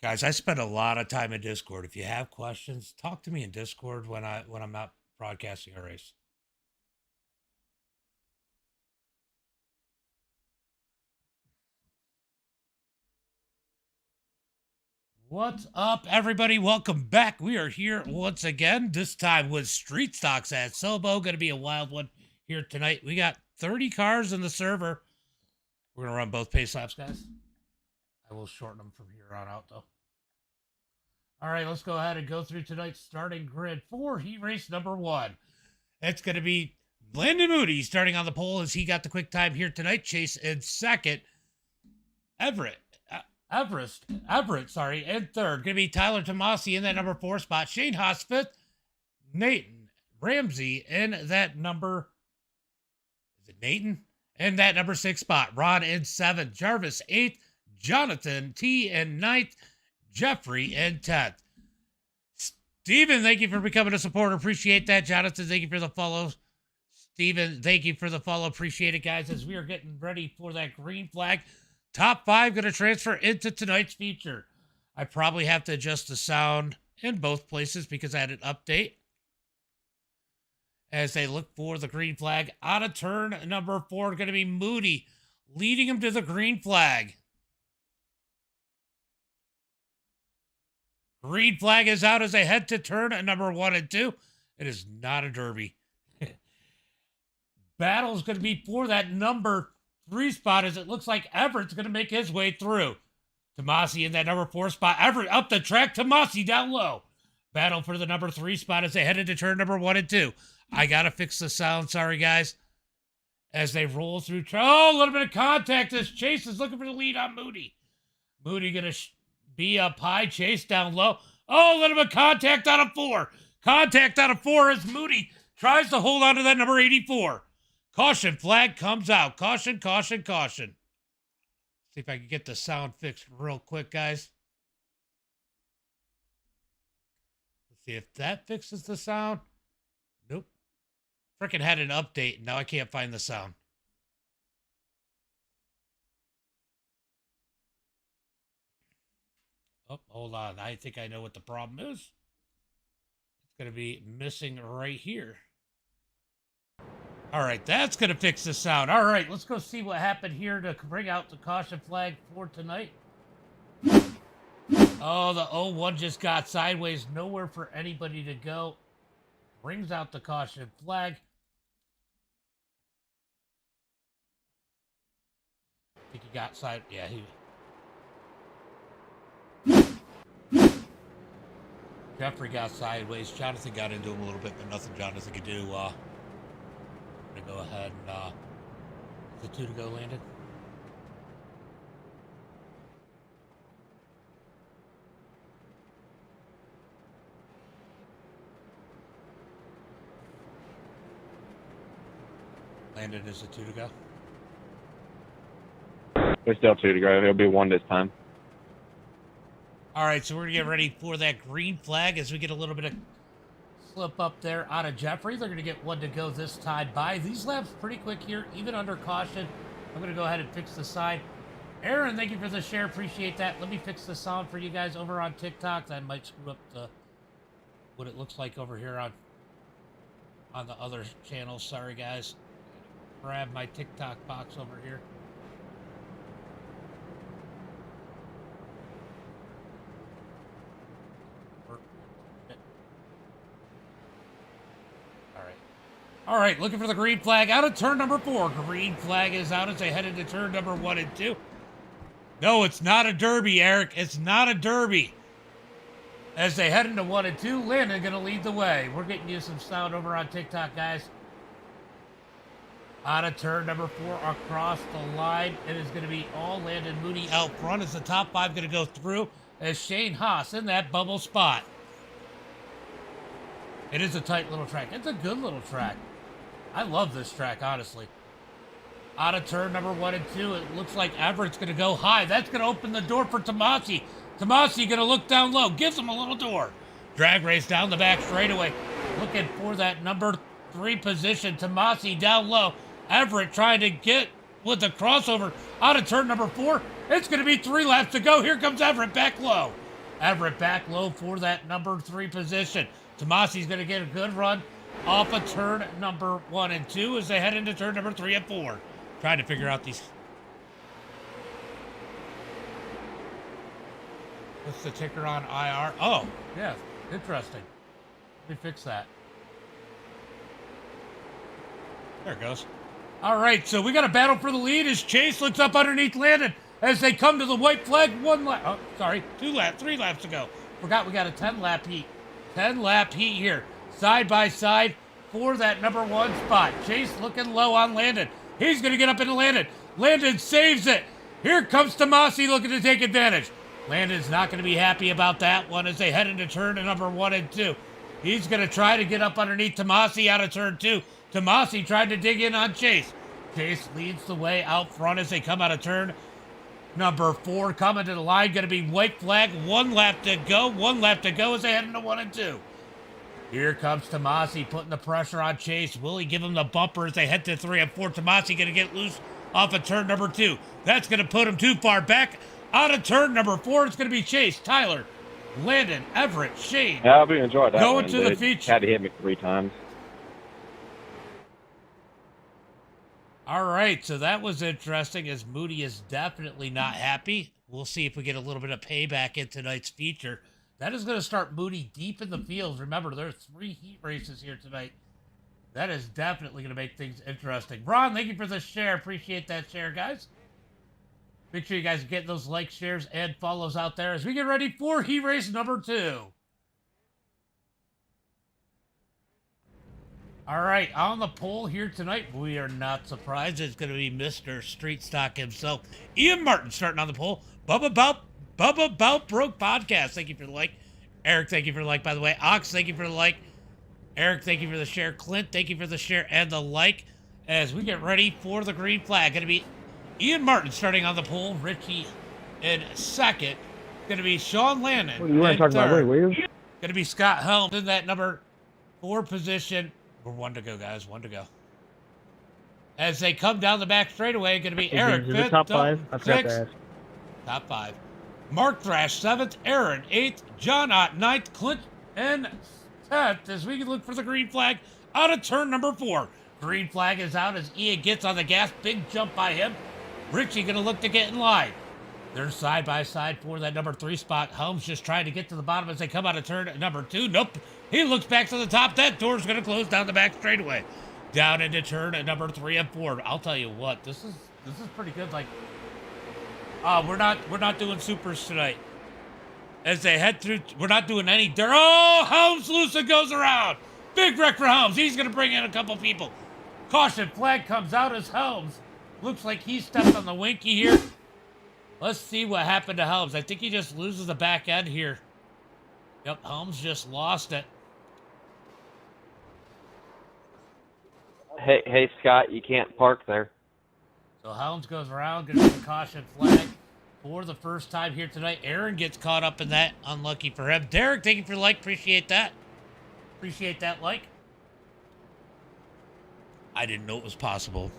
Guys, I spend a lot of time in Discord. If you have questions, talk to me in Discord when I'm not broadcasting a race. What's up, everybody? Welcome back. We are here once again, this time with Street Stocks at Sobo. Going to be a wild one here tonight. We got 30 cars in the server. We're going to run both pace laps, guys. I will shorten them from here on out, though. All right, let's go ahead and go through tonight's starting grid for heat race number 1. It's going to be Landon Moody starting on the pole as he got the quick time here tonight. Chase in second. Everett, in third. Going to be Tyler Tomasi in that number 4 spot. Shane Haas fifth. Nathan Ramsey in that number, is it Nathan? In that number 6 spot. Ron in 7th. Jarvis 8th. Jonathan T in 9th. Jeffrey in 10th. Steven, thank you for becoming a supporter. Appreciate that. Jonathan, thank you for the follow. Steven, thank you for the follow. Appreciate it, guys, as we are getting ready for that green flag. Top 5 going to transfer into tonight's feature. I probably have to adjust the sound in both places because I had an update. As they look for the green flag. Out of turn number 4, going to be Moody, leading him to the green flag. Green flag is out as they head to turn number 1 and 2. It is not a derby. Battle is going to be for that number 3 spot as it looks like Everett's going to make his way through. Tomasi in that number 4 spot. Everett up the track. Tomasi down low. Battle for the number 3 spot as they head into turn number 1 and 2. I got to fix the sound. Sorry, guys. As they roll through. Oh, a little bit of contact as Chase is looking for the lead on Moody. Moody going to be up high. Chase down low. Oh, a little bit of contact out of 4. Contact out of 4 as Moody tries to hold on to that number 84. Caution flag comes out. Caution, caution, caution. See if I can get the sound fixed real quick, guys. Let's see if that fixes the sound. Nope. Frickin' had an update, and now I can't find the sound. Oh, hold on. I think I know what the problem is. It's going to be missing right here. All right, that's going to fix the sound. All right, let's go see what happened here to bring out the caution flag for tonight. Oh, the 01 just got sideways. Nowhere for anybody to go. Brings out the caution flag. I think he got side. Yeah, he... Jeffrey got sideways. Jonathan got into him a little bit, but nothing Jonathan could do. I'm going to go ahead and... the 2 to go, Landon. Landon is a 2 to go. There's still 2 to go. It'll be 1 this time. All right, so we're going to get ready for that green flag as we get a little bit of slip up there out of Jeffrey. They're going to get 1 to go this time by. These laps pretty quick here, even under caution. I'm going to go ahead and fix the side. Aaron, thank you for the share. Appreciate that. Let me fix the sound for you guys over on TikTok. I might screw up the what it looks like over here on the other channel. Sorry, guys. Grab my TikTok box over here. All right, looking for the green flag out of turn number 4. Green flag is out as they head into turn number 1 and 2. No, it's not a derby, Eric. It's not a derby. As they head into 1 and 2, Landon going to lead the way. We're getting you some sound over on TikTok, guys. Out of turn number 4 across the line. It is going to be all Landon Moody out front as the top 5 going to go through as Shane Haas in that bubble spot. It is a tight little track. It's a good little track. I love this track, honestly. Out of turn number 1 and 2, it looks like Everett's going to go high. That's going to open the door for Tomasi. Tomasi going to look down low. Gives him a little door. Drag race down the back straightaway. Looking for that number 3 position. Tomasi down low. Everett trying to get with the crossover out of turn number 4. It's going to be 3 laps to go. Here comes Everett back low. Everett back low for that number 3 position. Tomasi's going to get a good run off of turn number 1 and 2 as they head into turn number 3 and 4. Trying to figure out these. What's the ticker on IR? Oh, yeah, interesting. Let me fix that. There it goes. All right, so we got a battle for the lead as Chase looks up underneath Landon as they come to the white flag. 3 laps to go. Forgot we got a 10-lap heat. 10-lap heat here, side by side for that number 1 spot. Chase looking low on Landon. He's going to get up into Landon. Landon saves it. Here comes Tomasi looking to take advantage. Landon's not going to be happy about that one as they head into turn number 1 and 2. He's going to try to get up underneath Tomasi out of turn 2. Tomasi tried to dig in on Chase. Chase leads the way out front as they come out of turn number 4. Coming to the line, going to be white flag. 1 lap to go. 1 lap to go as they head into 1 and 2. Here comes Tomasi putting the pressure on Chase. Will he give him the bumper as they head to 3 and 4? Tomasi going to get loose off of turn number 2. That's going to put him too far back. Out of turn number 4, it's going to be Chase, Tyler, Landon, Everett, Shane. Yeah, I'll be enjoying that. Going one, to the feature. Had to hit me 3 times. All right, so that was interesting as Moody is definitely not happy. We'll see if we get a little bit of payback in tonight's feature. That is going to start Moody deep in the field. Remember, there are 3 heat races here tonight. That is definitely going to make things interesting. Ron, thank you for the share. Appreciate that share, guys. Make sure you guys get those likes, shares, and follows out there as we get ready for heat race number 2. All right, on the pole here tonight, we are not surprised. It's going to be Mr. Street Stock himself, Ian Martin, starting on the pole. Bubba Bout Broke Podcast. Thank you for the like. Eric, thank you for the like, by the way. Ox, thank you for the like. Eric, thank you for the share. Clint, thank you for the share and the like. As we get ready for the green flag, going to be Ian Martin starting on the pole. Richie in second. Going to be Sean Landon. What, you weren't talking about Ray Williams? Going to be Scott Helms in that number 4 position. We're 1 to go, guys. 1 to go. As they come down the back straightaway, going to be Eric Is it top 5? I forgot to 6th. ask. Top 5. Mark Thrash 7th. Aaron 8th. John Ott 9th. Clint and 10th as we look for the green flag out of turn number 4. Green flag is out as Ian gets on the gas. Big jump by him. Richie going to look to get in line. They're side by side for that number 3 spot. Helms just trying to get to the bottom as they come out of turn number 2. Nope. He looks back to the top. That door's going to close down the back straightaway. Down into turn at number 3 and 4. I'll tell you what, this is pretty good. Like, we're not doing supers tonight. As they head through, we're not doing any dirt. Oh, Helms loose and goes around. Big wreck for Helms. He's going to bring in a couple people. Caution flag comes out as Helms. Looks like he stepped on the winky here. Let's see what happened to Helms. I think he just loses the back end here. Yep, Helms just lost it. Hey, Scott, you can't park there. So Helms goes around, gonna be the caution flag for the first time here tonight. Aaron gets caught up in that. Unlucky for him. Derek, thank you for the like. Appreciate that. Appreciate that like. I didn't know it was possible.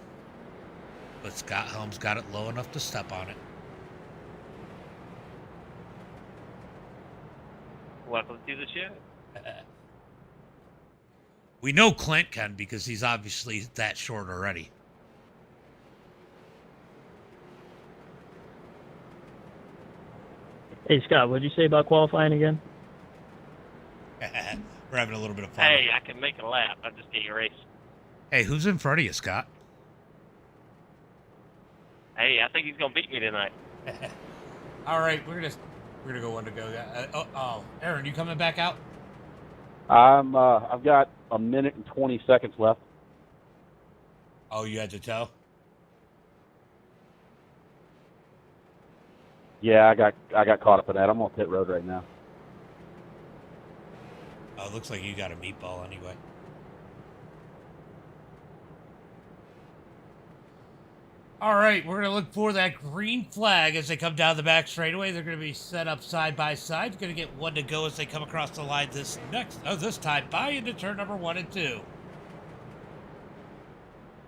But Scott Helms got it low enough to step on it. Welcome to the show. We know Clint can because he's obviously that short already. Hey, Scott, what did you say about qualifying again? We're having a little bit of fun. Hey, I can make a lap. I just need a race. Hey, who's in front of you, Scott? Hey, I think he's gonna beat me tonight. All right, we're gonna go 1 to go. Aaron, you coming back out? I've got a minute and 20 seconds left. Oh, you had to tell? Yeah, I got caught up in that. I'm on pit road right now. Oh, it looks like you got a meatball anyway. All right, we're going to look for that green flag as they come down the back straightaway. They're going to be set up side by side. Going to get 1 to go as they come across the line this time by into turn number 1 and 2.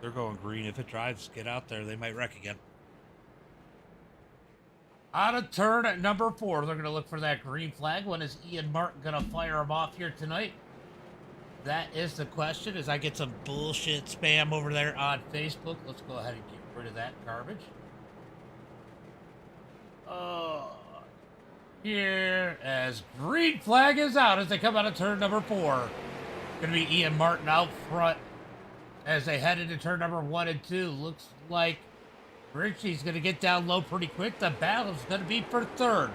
They're going green. If it drives, get out there. They might wreck again. Out of turn at number 4. They're going to look for that green flag. When is Ian Martin going to fire him off here tonight? That is the question. As I get some bullshit spam over there on Facebook. Let's go ahead and get rid of that garbage. Here as green flag is out as they come out of turn number 4. Going to be Ian Martin out front as they head into turn number 1 and 2. Looks like Richie's going to get down low pretty quick. The battle's going to be for third.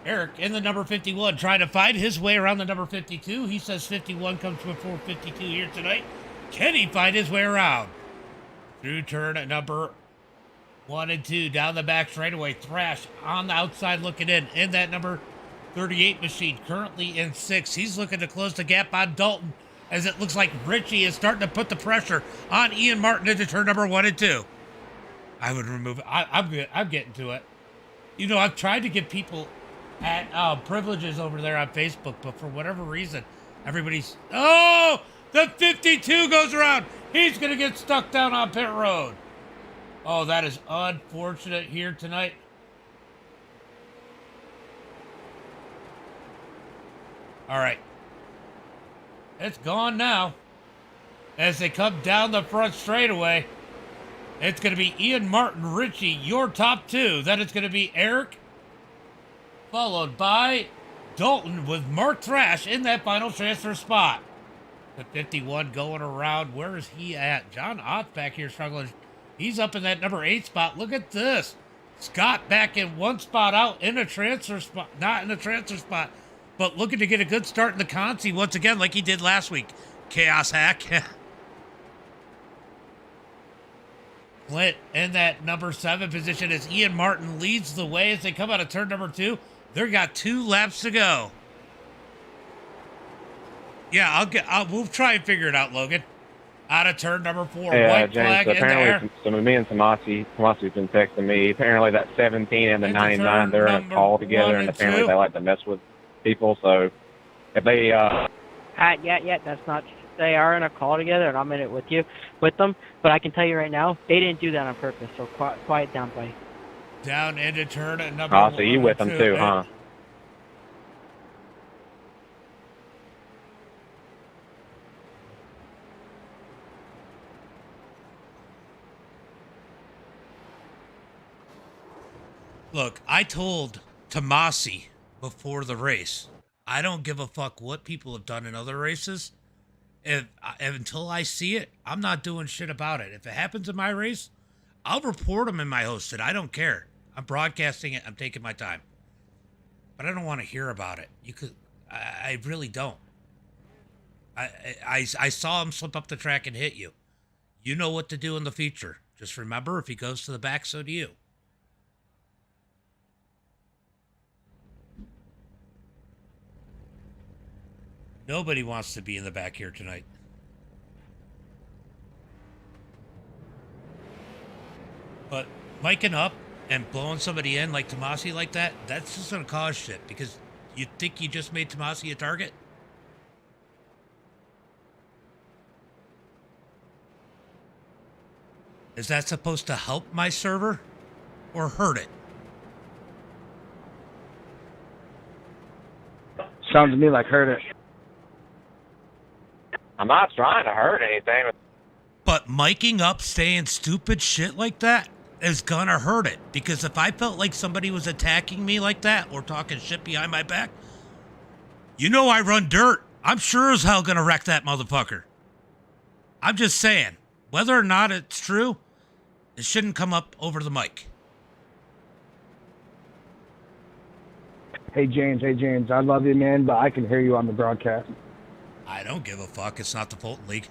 Eric in the number 51 trying to find his way around the number 52. He says 51 comes before 52 here tonight. Can he find his way around? Through turn at number 1 and 2. Down the back straightaway. Thrash on the outside looking in that number 38 machine. Currently in 6th. He's looking to close the gap on Dalton as it looks like Richie is starting to put the pressure on Ian Martin into turn number 1 and 2. I would remove it. I'm good. I'm getting to it. You know, I've tried to give people at privileges over there on Facebook, but for whatever reason, everybody's... Oh! The 52 goes around. He's going to get stuck down on pit road. Oh, that is unfortunate here tonight. All right. It's gone now. As they come down the front straightaway, it's going to be Ian Martin, Richie, your top 2. Then it's going to be Eric, followed by Dalton with Mark Thrash in that final transfer spot. The 51 going around. Where is he at? John Ott back here struggling. He's up in that number 8 spot. Look at this. Scott back in one spot out in a transfer spot. Not in a transfer spot, but looking to get a good start in the Consi once again like he did last week. Chaos Hack. Clint in that number 7 position as Ian Martin leads the way as they come out of turn number 2. They've got 2 laps to go. Yeah, we'll try and figure it out, Logan. Out of turn number 4. Hey, White James, flag in apparently, there. me and Tomasi's been texting me. Apparently that 17 and the Into 99, they're in a turn call number together, 1 and and apparently 2. they like to mess with people. So if they... Yeah, that's not. They are in a call together, and I'm in it with them. But I can tell you right now, they didn't do that on purpose. So quiet down, buddy. Down into turn at number 1 so you with them and too, 2. huh? Look, I told Tomasi before the race, I don't give a fuck what people have done in other races. Until I see it, I'm not doing shit about it. If it happens in my race, I'll report them in my hosted. I don't care. I'm broadcasting it. I'm taking my time. But I don't want to hear about it. I really don't. I saw him slip up the track and hit you. You know what to do in the future. Just remember, if he goes to the back, so do you. Nobody wants to be in the back here tonight. But miking up and blowing somebody in like Tomasi like that, that's just going to cause shit. Because you think you just made Tomasi a target? Is that supposed to help my server or hurt it? Sounds to me like hurt it. I'm not trying to hurt anything. But miking up, saying stupid shit like that is gonna hurt it. Because if I felt like somebody was attacking me like that or talking shit behind my back, you know I run dirt. I'm sure as hell gonna wreck that motherfucker. I'm just saying, whether or not it's true, it shouldn't come up over the mic. Hey James, I love you, man, but I can hear you on the broadcast. I don't give a fuck. It's not the Fulton League.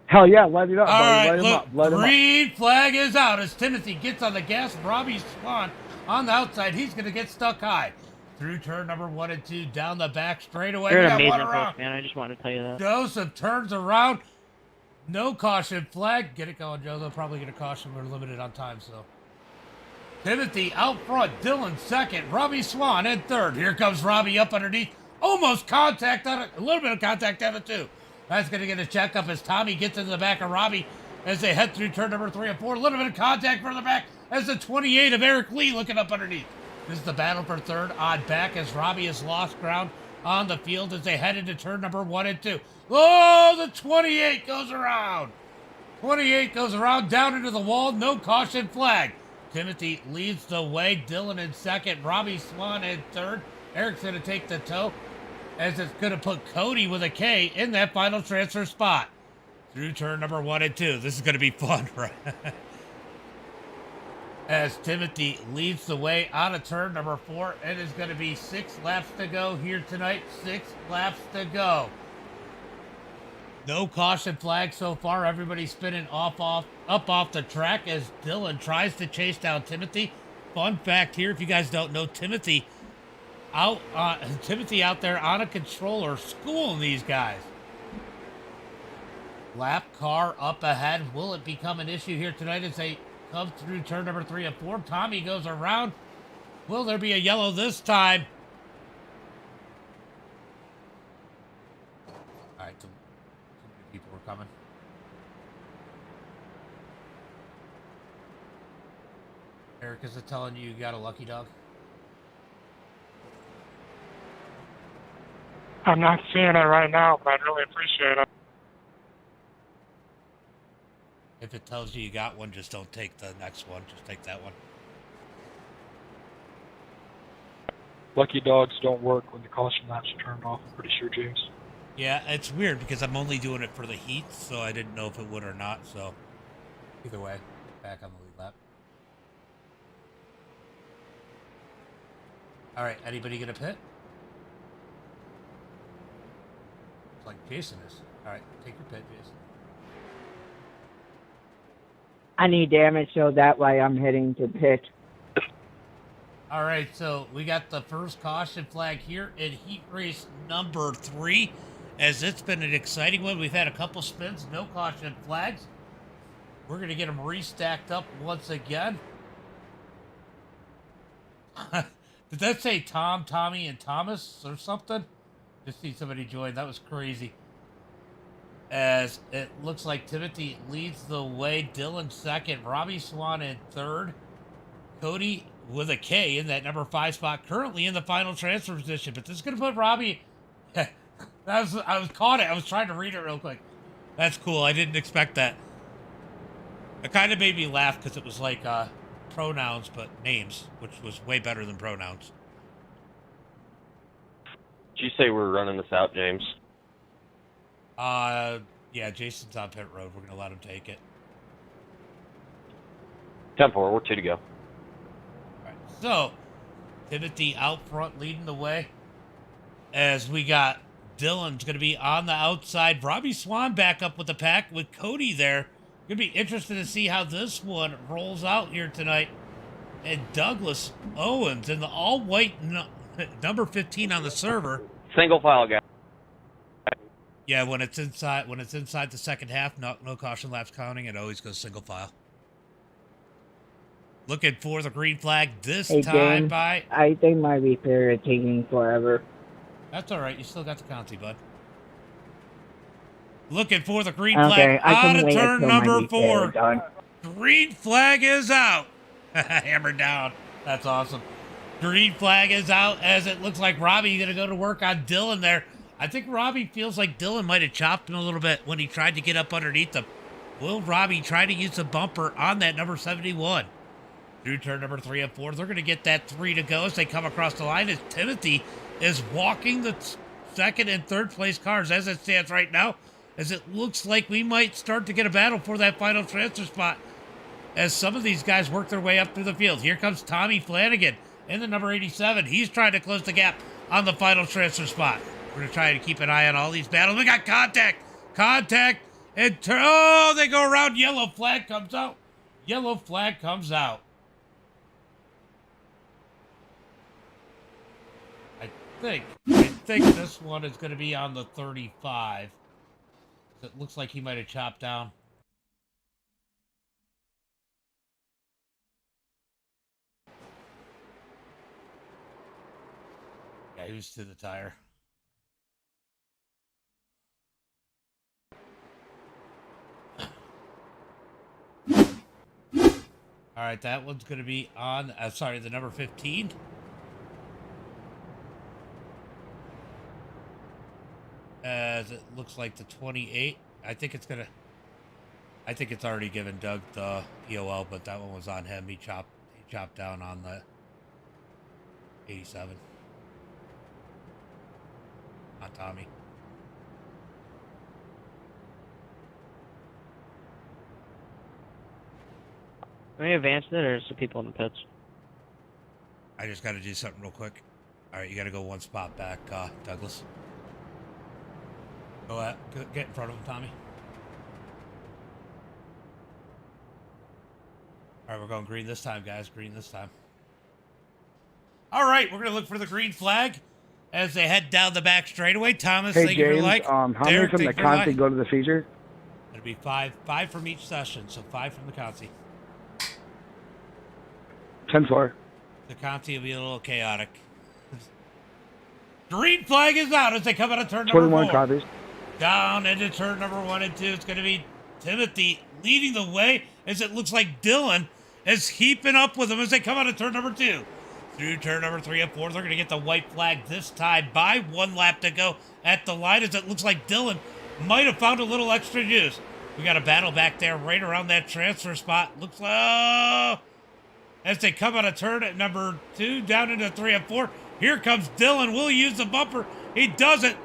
Hell yeah, let it up, All buddy. right, Let him look, up. Let him up. green flag is out as Timothy gets on the gas. Robbie Swan on the outside. He's going to get stuck high. Through turn number 1 and 2, down the back straightaway. You're We an got amazing one host, around. man. I just wanted to tell you that. Joseph turns around. No caution flag. Get it going, Joe. They'll probably get a caution. We're limited on time, so. Timothy out front. Dylan second. Robbie Swan in third. Here comes Robbie up underneath. Almost contact on it. A little bit of contact on it, too. That's going to get a checkup as Tommy gets into the back of Robbie. as they head through turn number 3 and 4. A little bit of contact further back as the 28 of Eric Lee looking up underneath. This is the battle for third on back as Robbie has lost ground on the field as they head into turn number 1 and 2. Oh, the 28 goes around. 28 goes around down into the wall. No caution flag. Timothy leads the way. Dylan in second. Robbie Swan in third. Eric's going to take the toe as it's going to put Cody with a K in that final transfer spot. Through turn number 1 and 2. This is going to be fun, right? As Timothy leads the way out of turn number 4. It is going to be 6 laps to go here tonight. 6 laps to go. No caution flag so far. Everybody's spinning up off the track as Dylan tries to chase down Timothy. Fun fact here, if you guys don't know, Timothy out there on a controller schooling these guys. Lap car up ahead. Will it become an issue here tonight as they come through turn number 3 and 4? Tommy goes around. Will there be a yellow this time? All right, too many people are coming. Eric, is it telling you got a lucky dog? I'm not seeing it right now, but I'd really appreciate it. If it tells you got one, just don't take the next one. Just take that one. Lucky dogs don't work when the caution laps are turned off, I'm pretty sure, James. Yeah, it's weird because I'm only doing it for the heat, so I didn't know if it would or not. So either way, back on the lead lap. All right, anybody gonna pit? It's like Jason is. All right, take your pit, Jason. I need damage, so that way I'm heading to pit. All right, so we got the first caution flag here in heat race number 3, as it's been an exciting one. We've had a couple spins, no caution flags. We're going to get them restacked up once again. Did that say Tom, Tommy, and Thomas or something? Just see somebody join. That was crazy. As it looks like Timothy leads the way. Dylan second. Robbie Swan in third. Cody with a K in that number 5 spot. Currently in the final transfer position. But this is going to put Robbie... I was caught it. I was trying to read it real quick. That's cool. I didn't expect that. It kind of made me laugh because it was like pronouns but names, which was way better than pronouns. Did you say we're running this out, James? Yeah, Jason's on pit road. We're going to let him take it. 10-4, we're 2 to go. All right, so Timothy out front leading the way as we got Dylan's going to be on the outside. Robbie Swan back up with the pack with Cody there. Going to be interested to see how this one rolls out here tonight. And Douglas Owens in the all-white number 15 on the server. Single file guy. Yeah, when it's inside the second half, no caution laps counting. It always goes single file. Looking for the green flag this time by... I think my repair is taking forever. That's all right. You still got the Conti, bud. Looking for the green flag I out can of wait turn until my number repair 4. is done. Green flag is out. Hammer down. That's awesome. Green flag is out as it looks like Robbie going to go to work on Dylan there. I think Robbie feels like Dylan might have chopped him a little bit when he tried to get up underneath him. Will Robbie try to use the bumper on that number 71? Through turn number 3 and 4. They're going to get that 3 to go as they come across the line as Timothy is walking the second and third place cars as it stands right now, as it looks like we might start to get a battle for that final transfer spot as some of these guys work their way up through the field. Here comes Tommy Flanagan in the number 87. He's trying to close the gap on the final transfer spot. We're going to try to keep an eye on all these battles. We got contact, and oh, they go around. Yellow flag comes out. Yellow flag comes out. I think this one is going to be on the 35. It looks like he might have chopped down. Yeah, he was to the tire. All right, that one's going to be on, sorry, the number 15. As it looks like the 28. I think it's already given Doug the EOL, but that one was on him. He chopped down on the 87. On Tommy. Can we advance it, or is the people in the pits? I just got to do something real quick. All right, you got to go one spot back, Douglas. Go ahead. Get in front of him, Tommy. All right, we're going green this time, guys. Green this time. All right, we're going to look for the green flag as they head down the back straightaway. Thomas, Hey, thank you for James, the like. how many Derek, from the thank you for Conti like. go to the feature? It'll be five from each session, so 5 from the Conti. 10-4. The Conti will be a little chaotic. Green flag is out as they come out of turn number 21 4. copies. Down into turn number 1 and 2. It's going to be Timothy leading the way as it looks like Dylan is heaping up with them as they come out of turn number 2. Through turn number 3 and 4, they're going to get the white flag this time by 1 lap to go at the line as it looks like Dylan might have found a little extra juice. We got a battle back there right around that transfer spot. Looks like as they come out of turn at number 2 down into 3 and 4. Here comes Dylan. Will he use the bumper? He doesn't.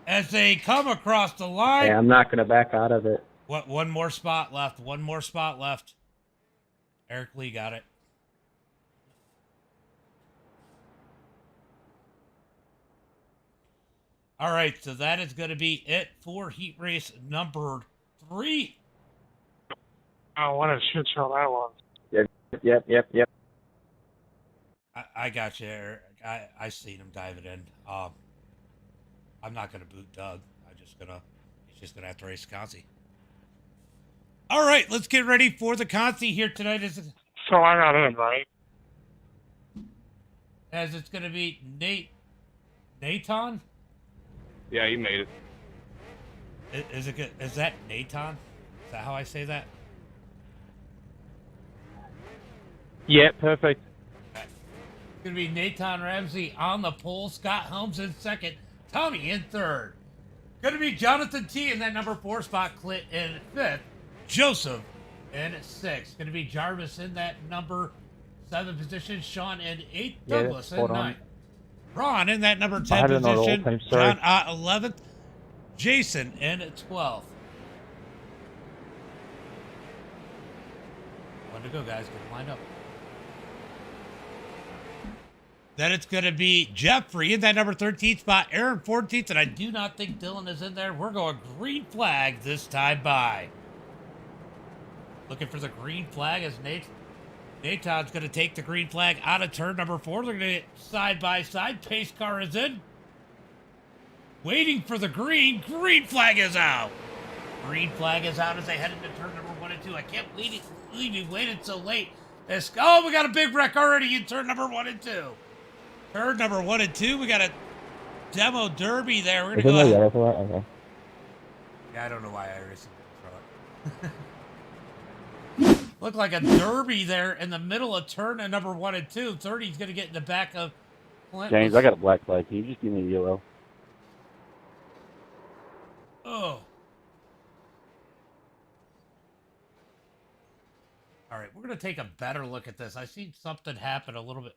As they come across the line. Hey, I'm not going to back out of it. What? One more spot left. One more spot left. Eric Lee got it. All right, so that is going to be it for heat race number 3. Oh, what a shit show that was. Yep. I got you, Eric. I seen him dive it in. I'm not going to boot Doug. He's just going to have to race Conti. All right, let's get ready for the Conti here tonight. So I got in, right? As it's going to be Nathan? Yeah, he made it. Is it good? Is that Nathan? Is that how I say that? Yeah, perfect. It's going to be Nathan Ramsey on the pole. Scott Helms in second. Tommy in third. Going to be Jonathan T in that number 4 spot. Clint in 5th. Joseph in 6th. Going to be Jarvis in that number 7 position. Sean in 8th. Douglas in 9th. Ron in that number 10 position. John 11th. Jason in 12th. One to go, guys. Get lined up. Then it's going to be Jeffrey in that number 13 spot. Aaron 14th, and I do not think Dylan is in there. We're going green flag this time by. Looking for the green flag as Nathan's going to take the green flag out of turn number 4. They're going to get side by side. Pace car is in. Waiting for the green. Green flag is out. Green flag is out as they head into turn number 1 and 2. I can't believe you waited so late. We got a big wreck already in turn number 1 and 2. Turn number 1 and 2. We got a demo derby there. We're going to go. Okay. Yeah, I don't know why iRacing didn't throw it. Looked like a derby there in the middle of turn at number 1 and 2. 30's going to get in the back of Clint. James, I got a black flag. Can you just give me a yellow? Oh. All right, we're going to take a better look at this. I seen something happen a little bit.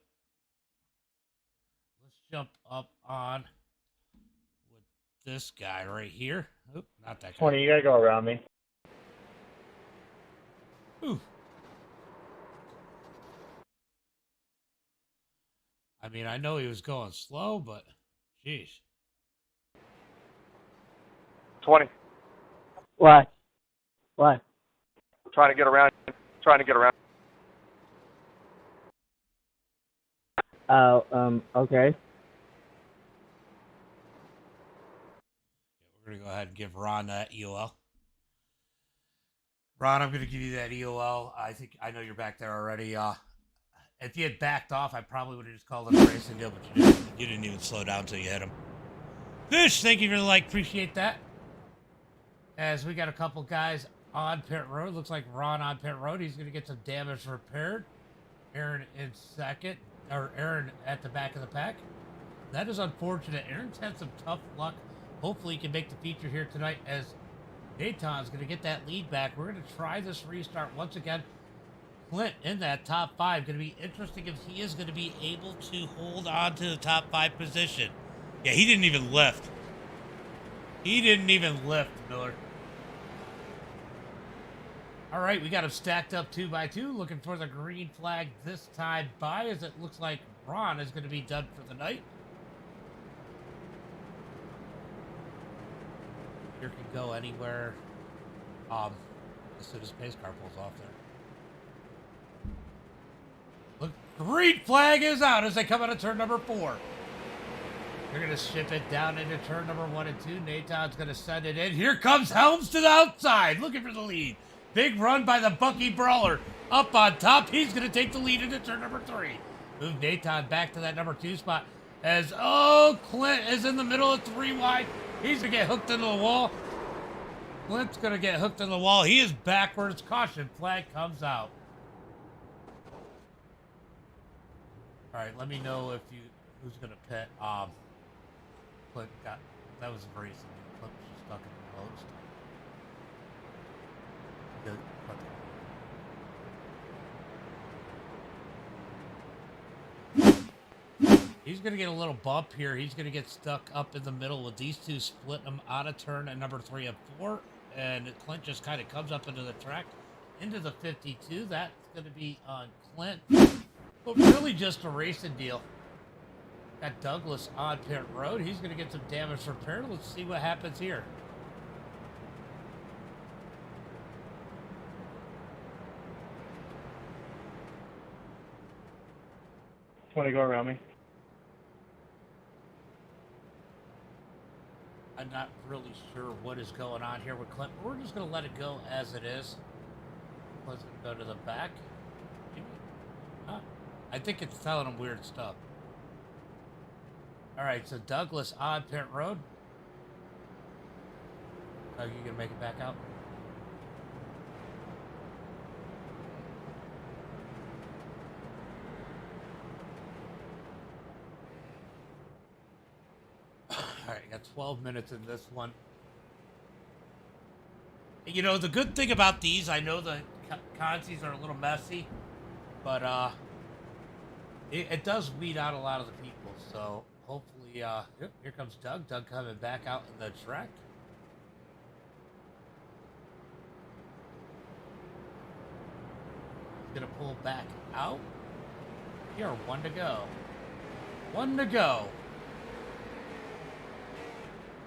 Let's jump up on with this guy right here. Oop, not that guy. 20, you got to go around me. Ooh. I mean, I know he was going slow, but jeez. 20. Why? Trying to get around. Okay. We're going to go ahead and give Ron that EOL. Ron, I'm going to give you that EOL. I know you're back there already. If you had backed off, I probably would have just called it a racing deal, but you didn't even slow down until you hit him. Fish, thank you for the like. Appreciate that. As we got a couple guys on pit road. Looks like Ron on pit road. He's going to get some damage repaired. Aaron in second, or Aaron at the back of the pack. That is unfortunate. Aaron's had some tough luck. Hopefully he can make the feature here tonight as Dayton's going to get that lead back. We're going to try this restart once again. Clint in that top 5. Going to be interesting if he is going to be able to hold on to the top 5 position. Yeah, he didn't even lift. He didn't even lift, Miller. All right, we got him stacked up 2 by 2, looking for the green flag this time by, as it looks like Ron is going to be done for the night. Here can go anywhere as soon as pace car pulls off there. Look, green flag is out as they come out of turn number 4. They're going to ship it down into turn number 1 and 2. Nathan's going to send it in. Here comes Helms to the outside, looking for the lead. Big run by the Bucky Brawler. Up on top, he's going to take the lead into turn number 3. Move Nathan back to that number 2 spot as, Clint is in the middle of 3 wide. He's going to get hooked into the wall. Clint's going to get hooked in the wall. He is backwards. Caution flag comes out. All right, let me know if who's going to pit. Clint got, that was a race. Clint was just stuck in the post. He's going to get a little bump here. He's going to get stuck up in the middle with these two splitting him out of turn at number 3 and 4. And Clint just kind of comes up into the track, into the 52. That's going to be on Clint. But really just a racing deal. Got Douglas on pit road. He's going to get some damage repaired. Let's see what happens here. Want to go around me? I'm not really sure what is going on here with Clint. We're just going to let it go as it is. Let's go to the back. I think it's telling him weird stuff. All right, so Douglas on pit road. Are you going to make it back out? All right, got 12 minutes in this one. You know, the good thing about these, I know the consies are a little messy, but it does weed out a lot of the people. So hopefully, here comes Doug. Doug coming back out in the track. He's gonna pull back out. Here, 1 to go. 1 to go.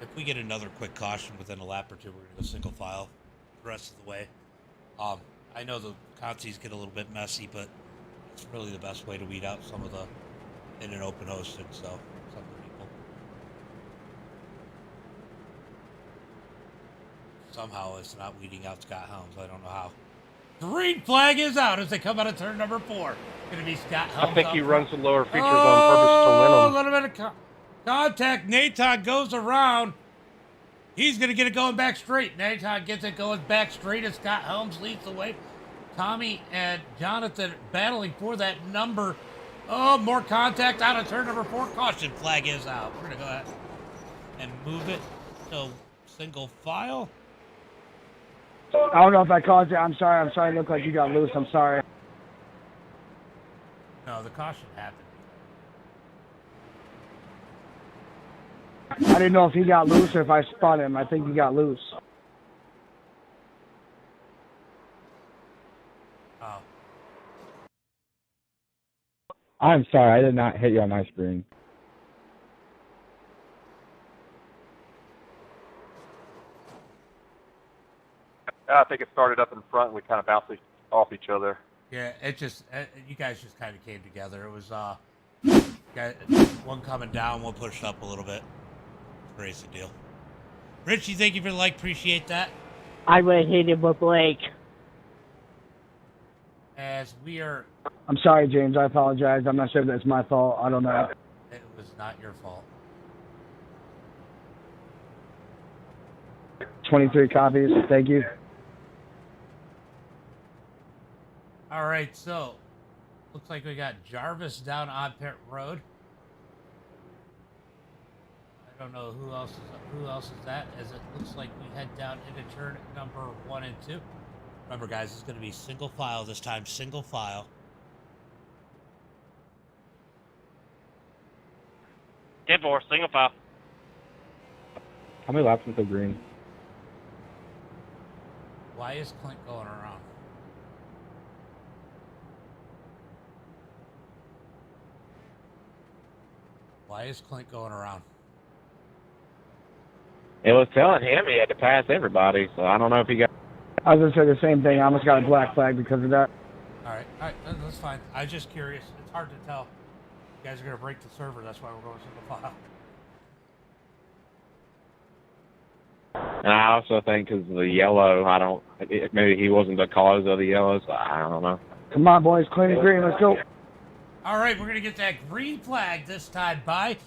If we get another quick caution within a lap or two, we're going to go single file the rest of the way. I know the consies get a little bit messy, but it's really the best way to weed out some of the in and open hosted, so some of the people. Somehow it's not weeding out Scott Helms. I don't know how. Green flag is out as they come out of turn number 4. Going to be Scott Helms. I think he runs the lower features on purpose to win them. A little bit of contact. Nathan goes around. He's going to get it going back straight. Nathan gets it going back straight as Scott Helms leads the way. Tommy and Jonathan battling for that number. Oh, more contact out of turn number 4. Caution flag is out. We're going to go ahead and move it to single file. I don't know if I caused it. I'm sorry. It looked like you got loose. I'm sorry. No, the caution happened. I didn't know if he got loose or if I spun him. I think he got loose. Oh. I'm sorry, I did not hit you on my screen. I think it started up in front and we kind of bounced off each other. Yeah, it just, you guys just kind of came together. It was, one coming down, one pushed up a little bit. Crazy deal. Richie, thank you for the like. Appreciate that. I would have hit him with Blake. As we are... I'm sorry, James. I apologize. I'm not sure if that's my fault. I don't know. It was not your fault. 23 copies. Thank you. All right, so looks like we got Jarvis down on pit road. I don't know who else is that, as it looks like we head down into turn number 1 and 2. Remember, guys, it's going to be single file this time, single file. 10-4, single file. How many laps until green? Why is Clint going around? Why is Clint going around? It was telling him he had to pass everybody, so I don't know if he got. I was going to say the same thing. I almost got a black flag because of that. All right, that's fine. I'm just curious. It's hard to tell. You guys are going to break the server. That's why we're going single file. And I also think because of the yellow, maybe he wasn't the cause of the yellow, so I don't know. Come on, boys. Clean and green. Let's go. All right, we're going to get that green flag this time by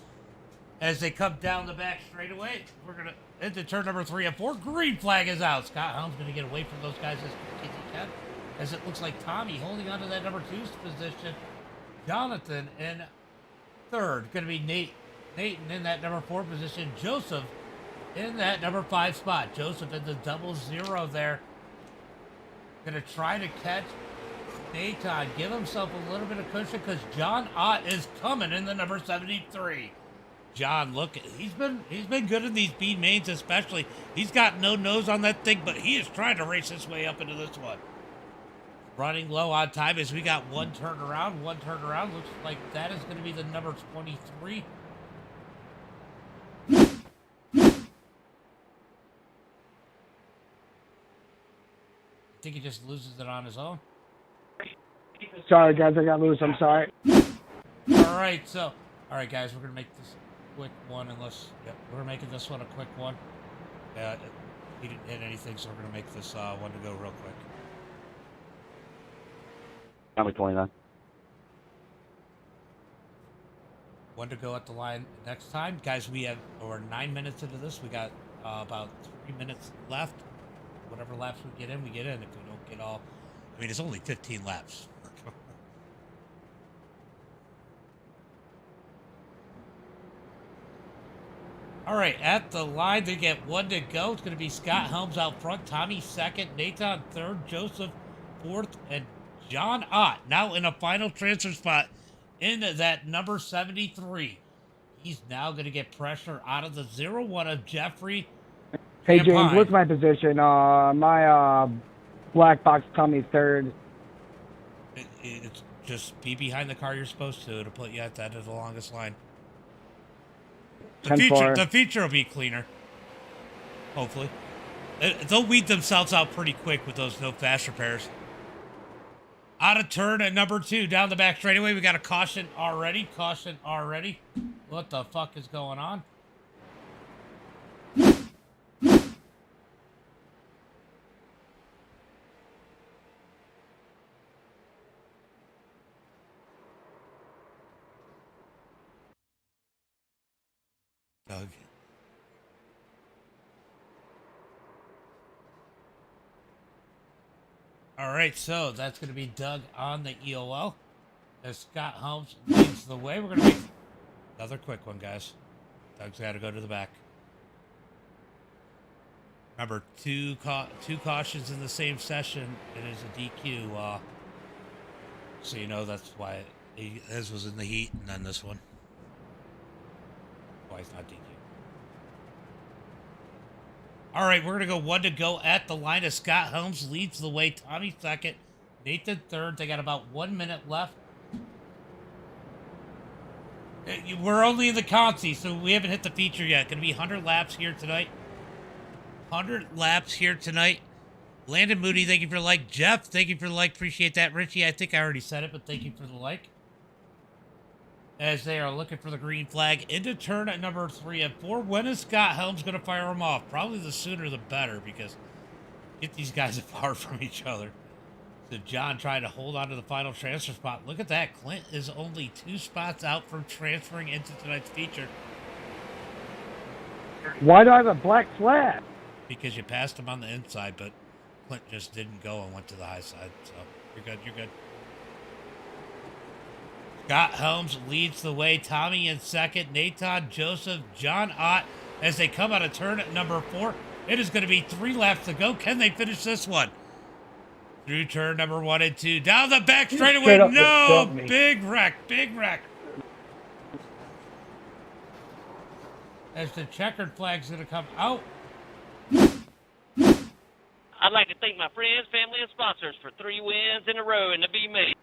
as they come down the back straightaway. We're going to into turn number 3 and 4. Green flag is out. Scott Helm's going to get away from those guys as quick as he can, as it looks like Tommy holding on to that number 2's position. Jonathan in 3rd. Going to be Nathan in that number 4 position. Joseph in that number 5 spot. Joseph in the 0-0 there. Going to try to catch Nathan, give himself a little bit of cushion because John Ott is coming in the number 73. John, look, he's been good in these B mains, especially. He's got no nose on that thing, but he is trying to race his way up into this one. Running low on time as we got one turn around. Looks like that is going to be the number 23. I think he just loses it on his own. Sorry, guys. I got loose. I'm sorry. All right, guys, we're going to make this a quick one we're making this one a quick one. He didn't hit anything, so we're going to make this one to go real quick. Number 29. One to go at the line next time. Guys, we're 9 minutes into this. We got about 3 minutes left. Whatever laps we get in, we get in. If we don't get all... I mean, it's only 15 laps. All right, at the line, they get one to go. It's going to be Scott Helms out front, Tommy 2nd, Nathan 3rd, Joseph 4th, and John Ott now in a final transfer spot into that number 73. He's now going to get pressure out of the 0-1 of Jeffrey. Hey, Campine. James, what's my position? My black box Tommy 3rd. It's just be behind the car you're supposed to put you at that as the longest line. The feature will be cleaner. Hopefully. They'll weed themselves out pretty quick with those no fast repairs. Out of turn at number 2, down the back straightaway. We got a caution already. What the fuck is going on? Doug. All right, so that's going to be Doug on the EOL. As Scott Helms leads the way, we're going to make another quick one, guys. Doug's got to go to the back. Remember, two cautions in the same session. It is a DQ. So you know that's why his was in the heat, and then this one. Why it's not DQ. All right, we're going to go one to go at the line as Scott Helms leads the way. Tommy 2nd, Nathan 3rd. They got about 1 minute left. We're only in the consi, so we haven't hit the feature yet. Going to be 100 laps here tonight. 100 laps here tonight. Landon Moody, thank you for the like. Jeff, thank you for the like. Appreciate that. Richie, I think I already said it, but thank you for the like. As they are looking for the green flag into turn at number 3 and 4. When is Scott Helms going to fire them off? Probably the sooner the better, because get these guys apart from each other. So John trying to hold on to the final transfer spot. Look at that. Clint is only 2 spots out from transferring into tonight's feature. Why do I have a black flag? because you passed him on the inside, but Clint just didn't go and went to the high side. So you're good. You're good. Scott Helms leads the way. Tommy in second. Nathan, Joseph, John Ott as they come out of turn at number 4. It is going to be 3 laps to go. Can they finish this one? Through turn number 1 and 2. Down the back straightaway. Straight up No! just me. Big wreck. Big wreck. As the checkered flag's going to come out. I'd like to thank my friends, family, and sponsors for 3 wins in a row in the B main.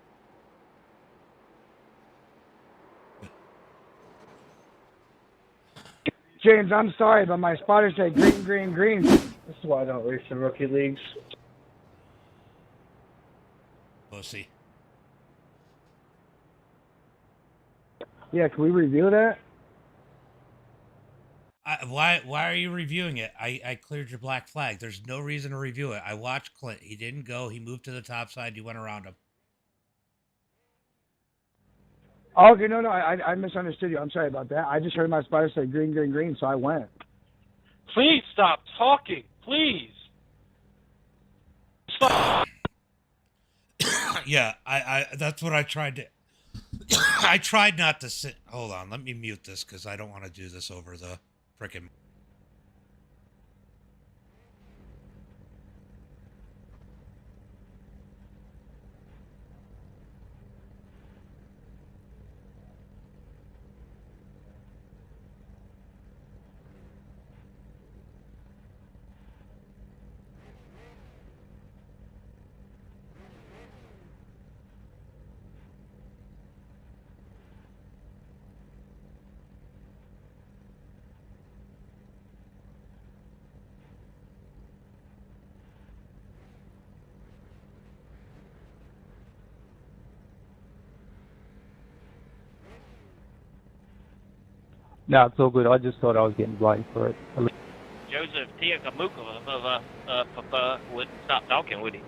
James, I'm sorry, but my spotters say green, green, green. This is why I don't race in rookie leagues. Pussy. Yeah, can we review that? Why are you reviewing it? I cleared your black flag. There's no reason to review it. I watched Clint. He didn't go. He moved to the top side. You went around him. Okay, no, I misunderstood you. I'm sorry about that. I just heard my spotter say green, green, green, so I went. Please stop talking. Please. Stop. Yeah, I that's what I tried to. I tried not to sit. Hold on, let me mute this because I don't want to do this over the frickin'. No, it's all good. I just thought I was getting blamed for it. Joseph Tiakamuka wouldn't stop talking, would he?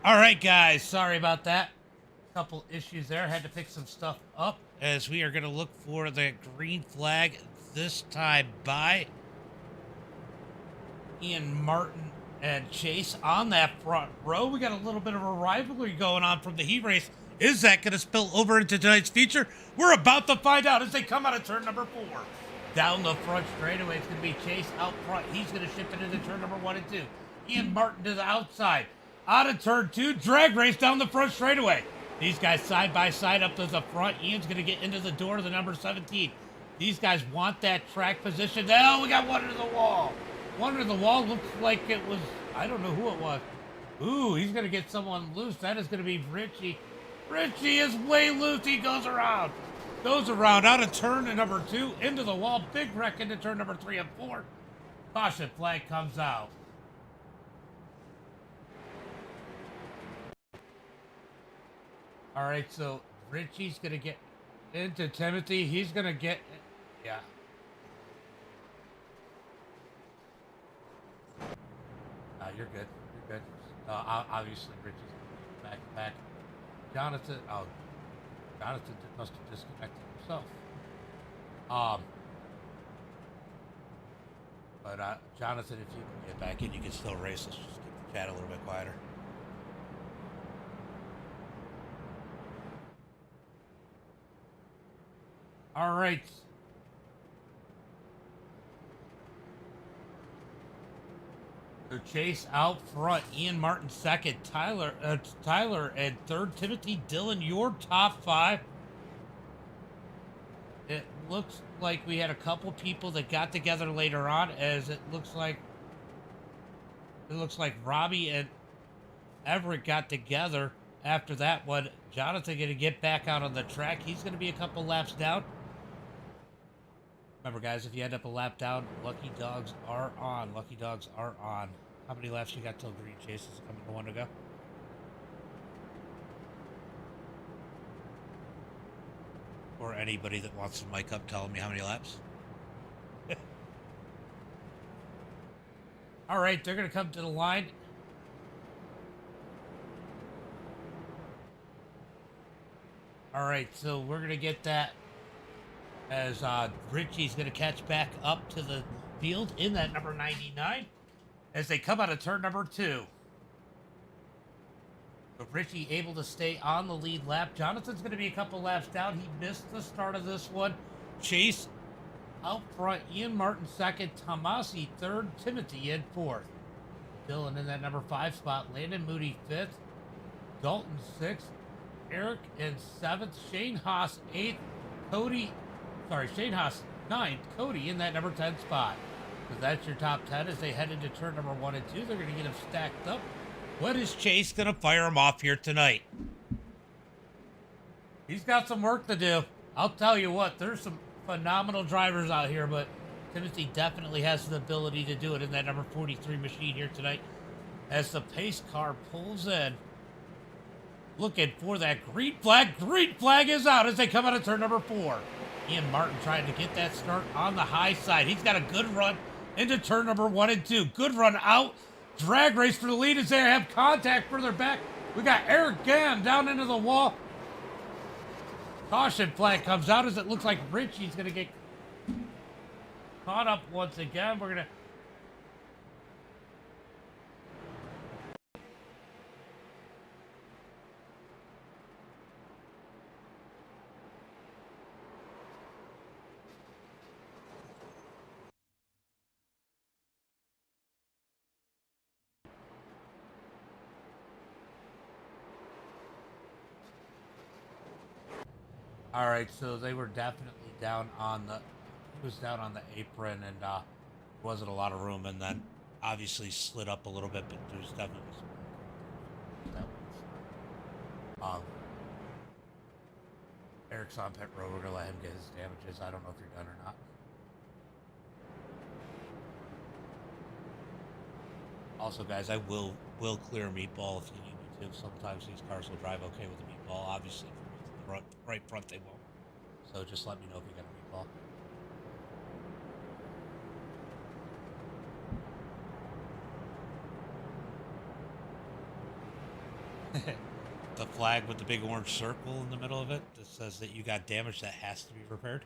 All right, guys. Sorry about that. Couple issues there. Had to pick some stuff up as we are going to look for the green flag this time by Ian Martin and Chase on that front row. We got a little bit of a rivalry going on from the heat race. Is that going to spill over into tonight's feature? We're about to find out as they come out of turn number 4. Down the front straightaway, it's going to be Chase out front. He's going to ship it into turn number 1 and 2. Ian Martin to the outside. Out of turn 2, drag race down the front straightaway. These guys side by side up to the front. Ian's going to get into the door of the number 17. These guys want that track position. Oh, we got one into the wall. One into the wall looks like it was, I don't know who it was. Ooh, he's going to get someone loose. That is going to be Richie. Richie is way loose. He goes around. Goes around out of turn to number 2, into the wall. Big wreck into turn number 3 and 4. Caution flag comes out. All right, so Richie's going to get into Timothy. He's going to get, yeah. You're good. You're good. Obviously, Richie's back to back. Jonathan must have disconnected himself. But Jonathan, if you can get back in, you can still race. Let's just keep the chat a little bit quieter. All right. So Chase out front, Ian Martin second, Tyler and third, Timothy Dillon, your top 5. It looks like we had a couple people that got together later on, as it looks like Robbie and Everett got together after that one. Jonathan going to get back out on the track. He's going to be a couple laps down. Remember, guys, if you end up a lap down, lucky dogs are on. Lucky dogs are on. How many laps you got till green? Chase is coming to 1 to go. Or anybody that wants to mic up telling me how many laps. All right, they're going to come to the line. All right, so we're going to get that as Richie's going to catch back up to the field in that number 99 as they come out of turn number 2. But Richie able to stay on the lead lap. Jonathan's going to be a couple laps down. He missed the start of this one. Chase out front. Ian Martin second. Tomasi third. Timothy in fourth. Dylan in that number 5 spot. Landon Moody 5th. Dalton 6th. Eric in 7th. Shane Haas 8th. Shane Haas 9th. Cody in that number 10 spot. So that's your top 10 as they head into turn number 1 and 2. They're going to get them stacked up. What is Chase going to fire him off here tonight? He's got some work to do. I'll tell you what, there's some phenomenal drivers out here, but Timothy definitely has the ability to do it in that number 43 machine here tonight as the pace car pulls in. Looking for that green flag. Green flag is out as they come out of turn number 4. Ian Martin trying to get that start on the high side. He's got a good run into turn number 1 and 2. Good run out. Drag race for the lead as they have contact further back. We got Eric Gann down into the wall. Caution flag comes out as it looks like Richie's going to get caught up once again. We're going to... All right, so they were definitely down on the, he was down on the apron, and there wasn't a lot of room, and then obviously slid up a little bit, but there's definitely some. Eric's on pit road. We're gonna let him get his damages. I don't know if you're done or not. Also, guys, I will clear a meatball if you need me to. Sometimes these cars will drive okay with a meatball. Obviously, for the right front they won't. So just let me know if you got a meatball. The flag with the big orange circle in the middle of it that says that you got damage that has to be repaired.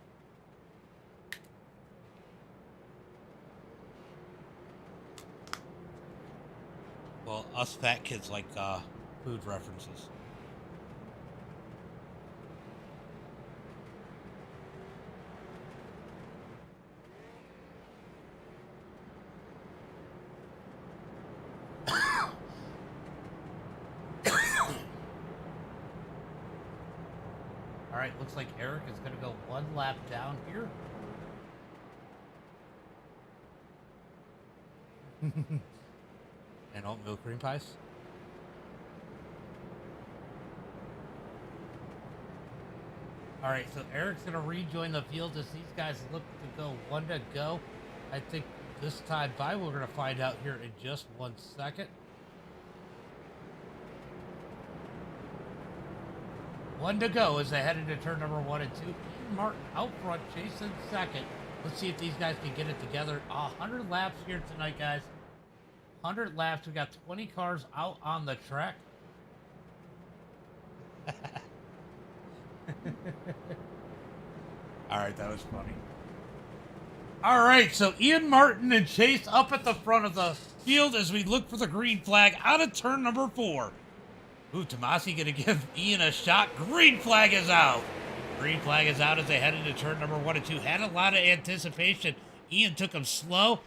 Well, us fat kids like food references. All right, looks like Eric is going to go one lap down here. And oatmeal cream pies. All right, so Eric's going to rejoin the field as these guys look to go one to go. I think this time by we're going to find out here in just 1 second. One to go as they head into turn number 1 and 2. Martin out front, Jason second. Let's see if these guys can get it together. 100 laps here tonight, guys. 100 laps. We got 20 cars out on the track. All right, that was funny. All right, so Ian Martin and Chase up at the front of the field as we look for the green flag out of turn number 4. Ooh, Tomasi going to give Ian a shot. Green flag is out. Green flag is out as they head into turn number 1 and 2. Had a lot of anticipation. Ian took him slow,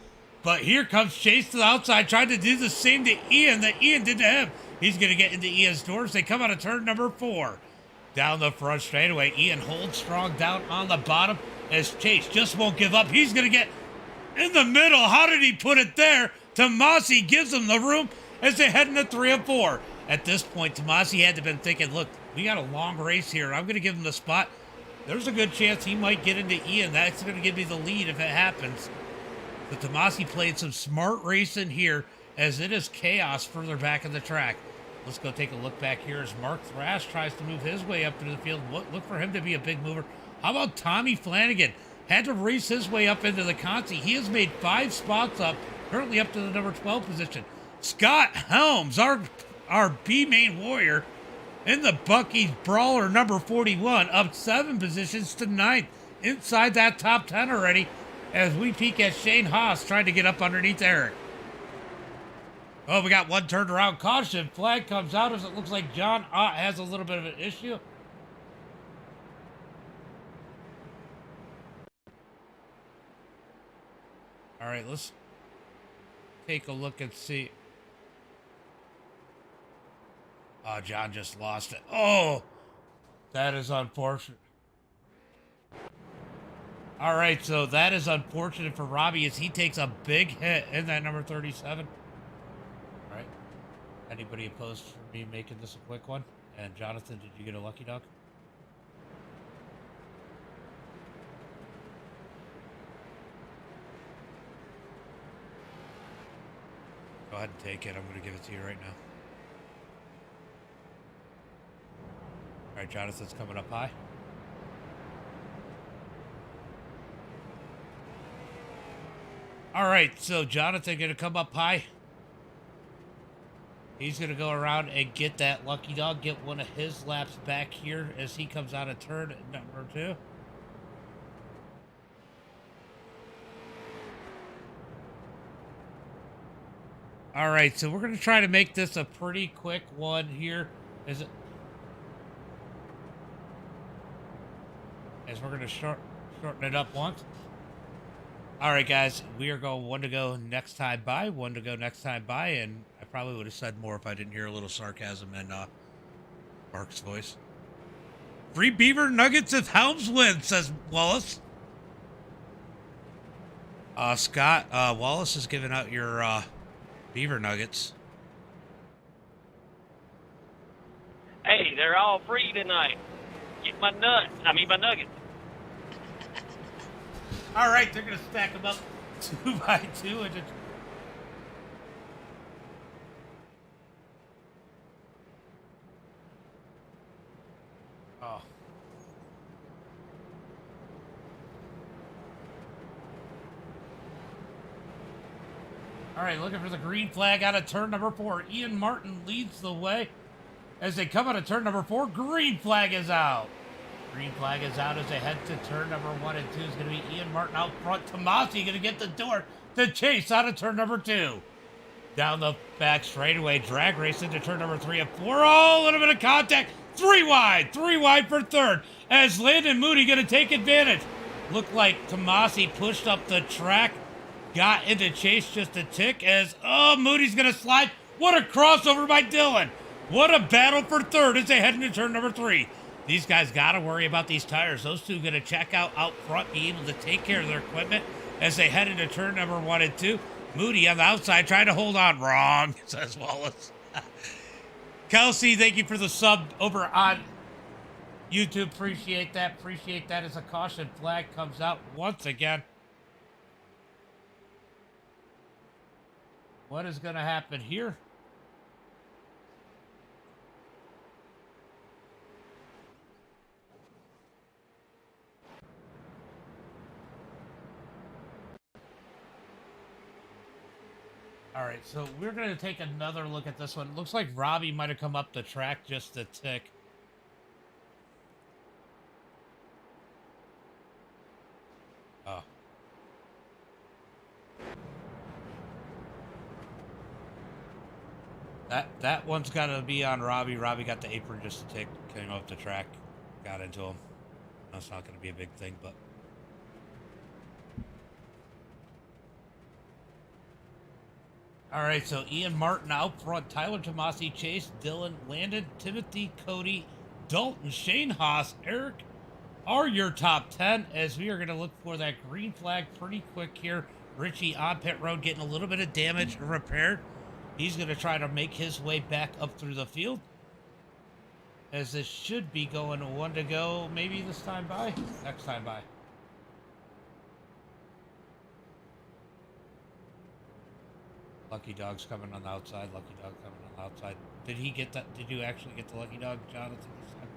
but here comes Chase to the outside, trying to do the same to Ian that Ian did to him. He's going to get into Ian's doors. They come out of turn number 4. Down the front straightaway, Ian holds strong down on the bottom as Chase just won't give up. He's going to get in the middle. How did he put it there? Tomasi gives him the room as they head into 3 and 4. At this point, Tomasi had to have been thinking, look, we got a long race here. I'm going to give him the spot. there's a good chance he might get into Ian. That's going to give me the lead if it happens. But Tomasi played some smart racing here as it is chaos further back in the track. Let's go take a look back here as Mark Thrash tries to move his way up into the field. Look for him to be a big mover. How about Tommy Flanagan? Had to race his way up into the Conti. He has made 5 spots up, currently up to the number 12 position. Scott Helms, our B-main warrior, in the Bucky's Brawler number 41, up 7 positions to 9th. Inside that top 10 already as we peek at Shane Haas trying to get up underneath Eric. Oh, we got one turned around caution. Flag comes out as it looks like John Ott has a little bit of an issue. All right, let's take a look and see. Oh, John just lost it. Oh, that is unfortunate. All right, so that is unfortunate for Robbie as he takes a big hit in that number 37. All right. Anybody opposed for me making this a quick one? And Jonathan, did you get a lucky dog? Go ahead and take it. I'm going to give it to you right now. All right, Jonathan's coming up high. All right, so Jonathan going to come up high. He's going to go around and get that lucky dog, get one of his laps back here as he comes out of turn number 2. All right, so we're going to try to make this a pretty quick one here. As we're going to shorten it up once. All right, guys, we are going 1 to go next time by, 1 to go next time by, and I probably would have said more if I didn't hear a little sarcasm in Mark's voice. Free Beaver Nuggets if Helms wins, says Wallace. Scott, Wallace is giving out your Beaver Nuggets. Hey, they're all free tonight. Get my nuggets. All right, they're going to stack them up 2 by 2 and just... Oh. All right, looking for the green flag out of turn number 4. Ian Martin leads the way as they come out of turn number 4. Green flag is out. Green flag is out as they head to turn number 1 and 2. Is going to be Ian Martin out front. Tomasi going to get the door to chase out of turn number 2. Down the back straightaway, drag race into turn number 3 and 4. Oh, a little bit of contact. 3 wide for third as Landon Moody going to take advantage. Looked like Tomasi pushed up the track, got into chase just a tick as, oh, Moody's going to slide. What a crossover by Dylan. What a battle for third as they head into turn number 3. These guys got to worry about these tires. Those two going to check out front, be able to take care of their equipment as they head into turn number 1 and 2. Moody on the outside trying to hold on. Wrong, says Wallace. Kelsey, thank you for the sub over on YouTube. Appreciate that. Appreciate that as a caution flag comes out once again. What is going to happen here? All right, so we're going to take another look at this one. It looks like Robbie might have come up the track just a tick. Oh. That one's got to be on Robbie. Robbie got the apron just a tick, came up the track, got into him. That's not going to be a big thing, but... All right, so Ian Martin out front, Tyler Tomasi, Chase, Dylan, Landon, Timothy, Cody, Dalton, Shane Haas, Eric are your top 10 as we are going to look for that green flag pretty quick here. Richie on pit road getting a little bit of damage repaired. He's going to try to make his way back up through the field. as this should be going 1 to go, maybe this time by, next time by. Lucky Dog's coming on the outside. Lucky Dog coming on the outside. Did he get that? Did you actually get the Lucky Dog, Jonathan, this time?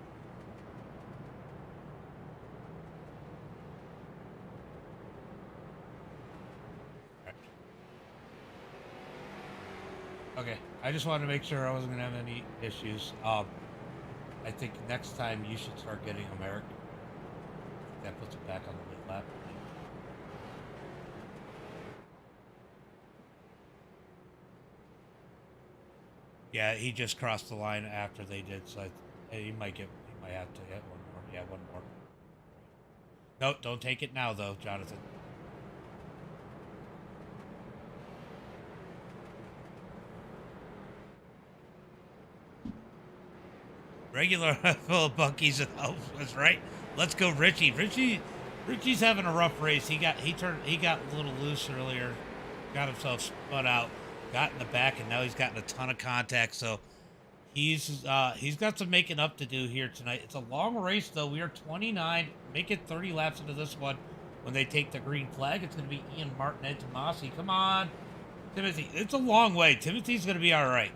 Okay, I just wanted to make sure I wasn't gonna have any issues. I think next time you should start getting American. That puts it back on the lead lap. Yeah, he just crossed the line after they did, so he might have to get one more. Yeah, one more. No, don't take it now, though, Jonathan. Regular full of bunkies and was right. Let's go, Richie. Richie's having a rough race. He got a little loose earlier, got himself spun out, got in the back, and now he's gotten a ton of contact. So he's got some making up to do here tonight. It's a long race though. We are 29. Make it 30 laps into this one. When they take the green flag, it's going to be Ian Martin and Tomasi. Come on, Timothy. It's a long way. Timothy's going to be all right.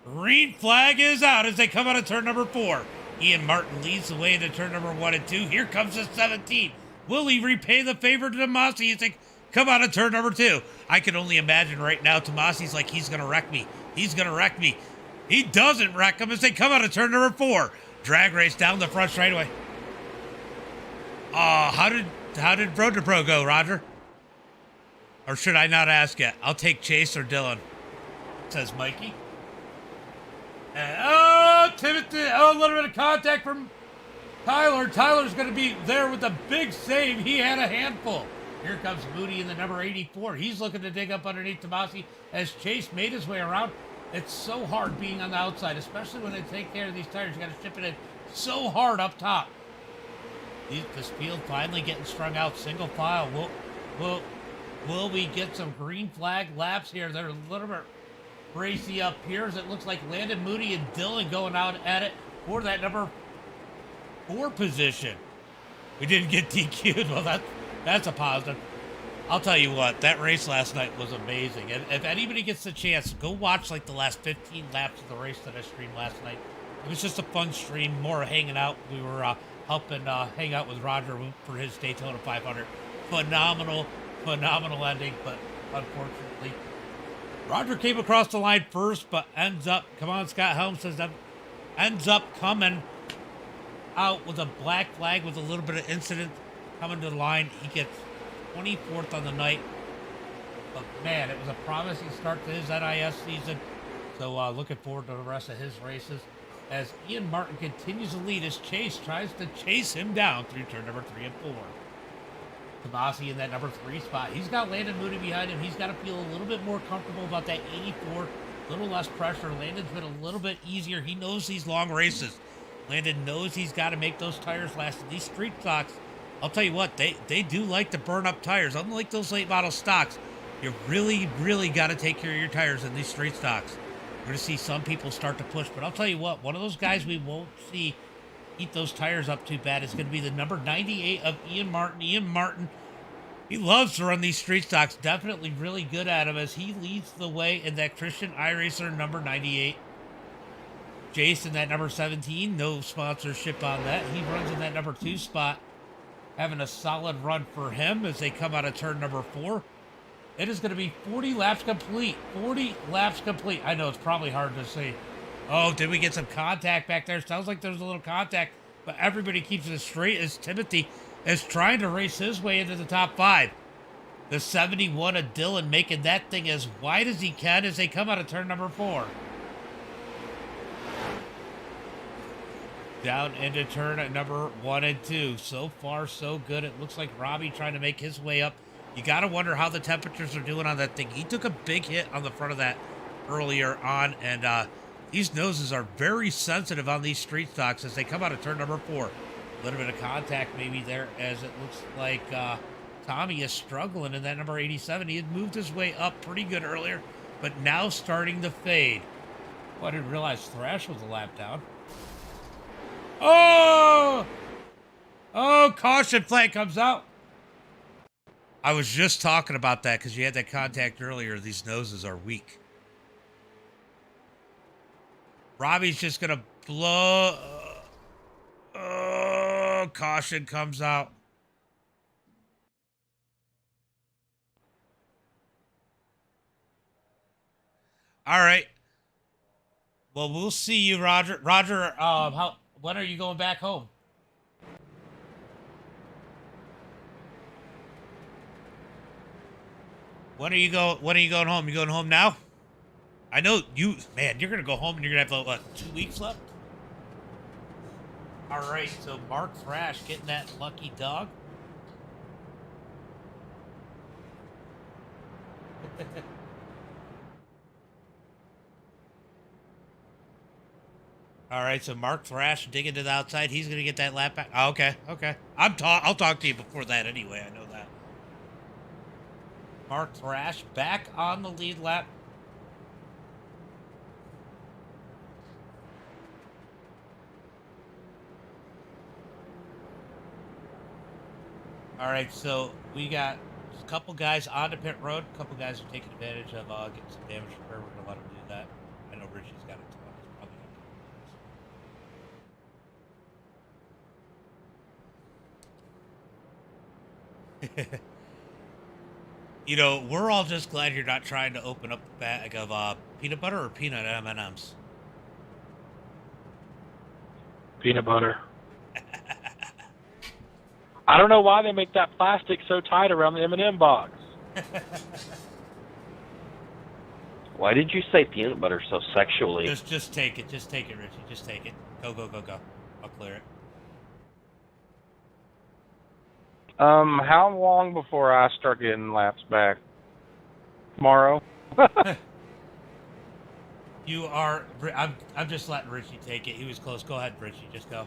Green flag is out as they come out of turn number 4. Ian Martin leads the way into turn number 1 and 2. Here comes the 17. Will he repay the favor to Tomasi as they come out of turn number 2? I can only imagine right now Tomasi's like, he's going to wreck me. He doesn't wreck him as they come out of turn number 4. Drag race down the front straightaway. How did Bro to Bro go, Roger? Or should I not ask yet? I'll take Chase or Dylan, says Mikey. And, Timothy, a little bit of contact from Tyler. Tyler's going to be there with a big save. He had a handful. Here comes Moody in the number 84. He's looking to dig up underneath Tomasi as Chase made his way around. It's so hard being on the outside, especially when they take care of these tires. You got to ship it in so hard up top. This field finally getting strung out single file. Will we get some green flag laps here? They're a little bit racy up here as it looks like Landon Moody and Dylan going out at it for that number 4 position. We didn't get DQ'd. Well, that's a positive. I'll tell you what, that race last night was amazing. And if anybody gets the chance, go watch like the last 15 laps of the race that I streamed last night. It was just a fun stream, more hanging out. We were helping hang out with Roger for his Daytona 500. Phenomenal ending, but unfortunately, Roger came across the line first, but ends up, come on, Scott Helms says that, ends up coming out with a black flag with a little bit of incident coming to the line. He gets 24th on the night. But man, it was a promising start to his NIS season. So looking forward to the rest of his races as Ian Martin continues to lead as Chase tries to chase him down through turn number 3 and 4. Tomasi in that number 3 spot. He's got Landon Moody behind him. He's got to feel a little bit more comfortable about that 84. A little less pressure. Landon's been a little bit easier. He knows these long races. Landon knows he's got to make those tires last. And these street stocks, I'll tell you what, they do like to burn up tires. Unlike those late model stocks, you really got to take care of your tires in these street stocks. We're going to see some people start to push. But I'll tell you what, one of those guys we won't see eat those tires up too bad is going to be the number 98 of Ian Martin. Ian Martin, he loves to run these street stocks. Definitely really good at them as he leads the way in that Christian iRacer number 98. Jason, that number 17, no sponsorship on that. He runs in that number 2 spot. Having a solid run for him as they come out of turn number 4. It is going to be 40 laps complete. 40 laps complete. I know it's probably hard to see. Oh, did we get some contact back there? Sounds like there's a little contact, but everybody keeps it straight as Timothy is trying to race his way into the top 5. The 71 of Dylan making that thing as wide as he can as they come out of turn number 4. Down into turn at number 1 and 2. So far, so good. It looks like Robbie trying to make his way up. You got to wonder how the temperatures are doing on that thing. He took a big hit on the front of that earlier on, and these noses are very sensitive on these street stocks as they come out of turn number 4. A little bit of contact maybe there as it looks like Tommy is struggling in that number 87. He had moved his way up pretty good earlier, but now starting to fade. Oh, I didn't realize Thrash was a lap down. Oh! Oh, caution flag comes out. I was just talking about that because you had that contact earlier. These noses are weak. Robbie's just going to blow. Oh, caution comes out. All right. Well, we'll see you, Roger. Roger, when are you going back home? When are you going home? You going home now? I know you, man, you're gonna go home and you're gonna have what, 2 weeks left? All right, so Mark Thrash getting that lucky dog. All right, so Mark Thrash digging to the outside. He's gonna get that lap back. Oh, okay, okay. I'll talk to you before that anyway. I know that. Mark Thrash back on the lead lap. All right, so we got a couple guys on the pit road. A couple guys are taking advantage of getting some damage repair. We're gonna let them do that. I know Richie's got a ton. He's probably You know, we're all just glad you're not trying to open up the bag of peanut butter or peanut M&Ms. Peanut butter. I don't know why they make that plastic so tight around the M&M box. Why did you say peanut butter so sexually? Just take it. Just take it, Richie. Just take it. Go, go, go, go. I'll clear it. How long before I start getting laps back? Tomorrow? You are. I'm just letting Richie take it. He was close. Go ahead, Richie. Just go.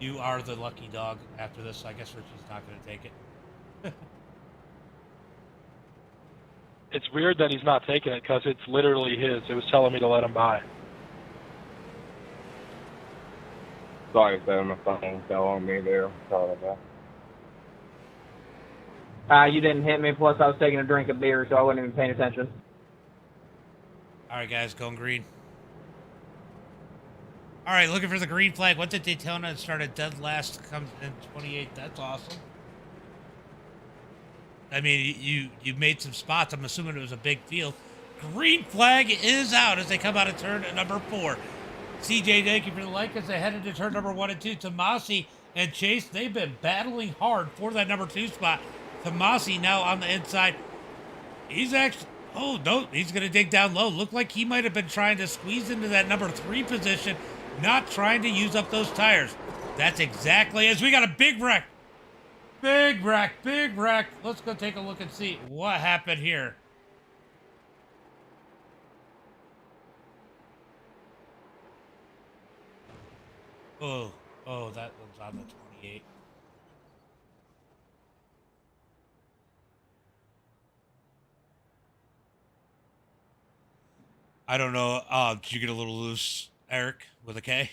You are the lucky dog after this. So I guess Richie's not going to take it. It's weird that he's not taking it because it's literally his. It was telling me to let him by. Sorry, my phone fell on me there. Sorry about You didn't hit me, plus I was taking a drink of beer, so I wasn't even paying attention. All right, guys, going green. All right, looking for the green flag. Went to Daytona and started dead last, comes in 28. That's awesome. I mean, you made some spots. I'm assuming it was a big field. Green flag is out as they come out of turn number 4. CJ, thank you for the like as they headed to turn number 1 and 2. Tomasi and Chase, they've been battling hard for that number 2 spot. Tomasi now on the inside. He's actually, oh, no, he's going to dig down low. Looked like he might have been trying to squeeze into that number 3 position, not trying to use up those tires. That's exactly as we got a big wreck. Big wreck, big wreck. Let's go take a look and see what happened here. Oh, that one's on the 28. I don't know. Did you get a little loose, Eric, with a K?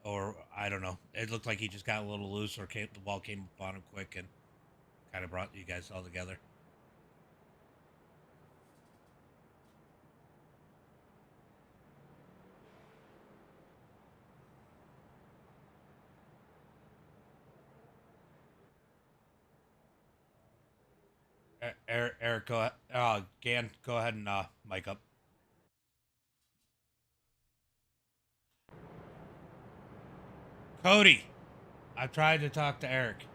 Or, I don't know. It looked like he just got a little loose or the ball came up on him quick and kind of brought you guys all together. Eric, go ahead. Gan, go ahead and mic up. Cody, I've tried to talk to Eric.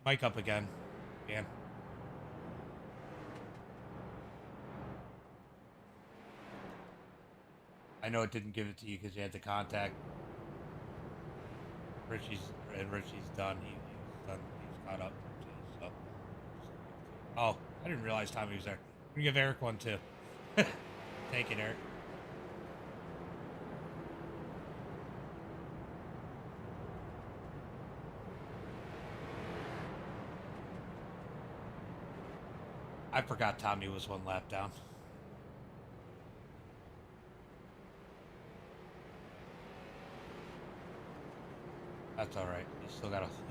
Mic up again. Gan. I know it didn't give it to you because you had the contact. Richie's done. He's done. He's caught up. So. Oh, I didn't realize Tommy was there. We give Eric one too. Take it, Eric. I forgot Tommy was 1 lap down. That's all right. You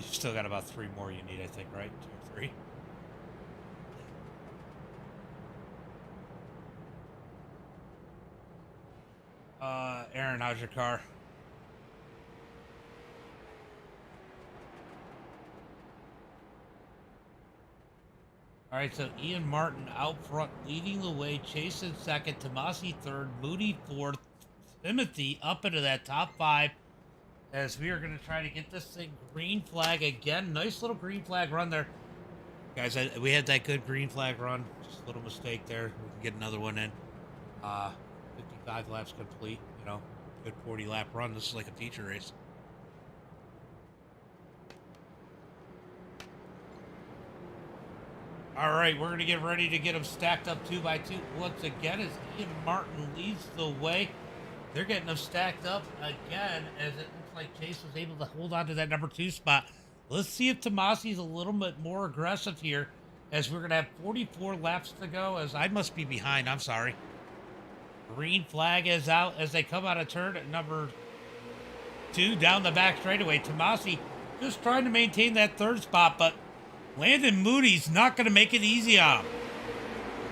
still got about 3 more you need, I think, right? 2 or 3. Aaron, how's your car? All right, so Ian Martin out front, leading the way. Chase in second, Tomasi third, Moody fourth, Timothy up into that top 5. As we are going to try to get this thing green flag again. Nice little green flag run there. Guys, we had that good green flag run. Just a little mistake there. We can get another one in. 55 laps complete. You know, good 40 lap run. This is like a feature race. All right, we're going to get ready to get them stacked up 2 by 2 once again as Ian Martin leads the way. They're getting them stacked up again as it looks like Chase was able to hold on to that number 2 spot. Let's see if Tomasi's a little bit more aggressive here as we're going to have 44 laps to go as I must be behind. I'm sorry. Green flag is out as they come out of turn at number 2 down the back straightaway. Tomasi just trying to maintain that 3rd spot, but Landon Moody's not going to make it easy on him.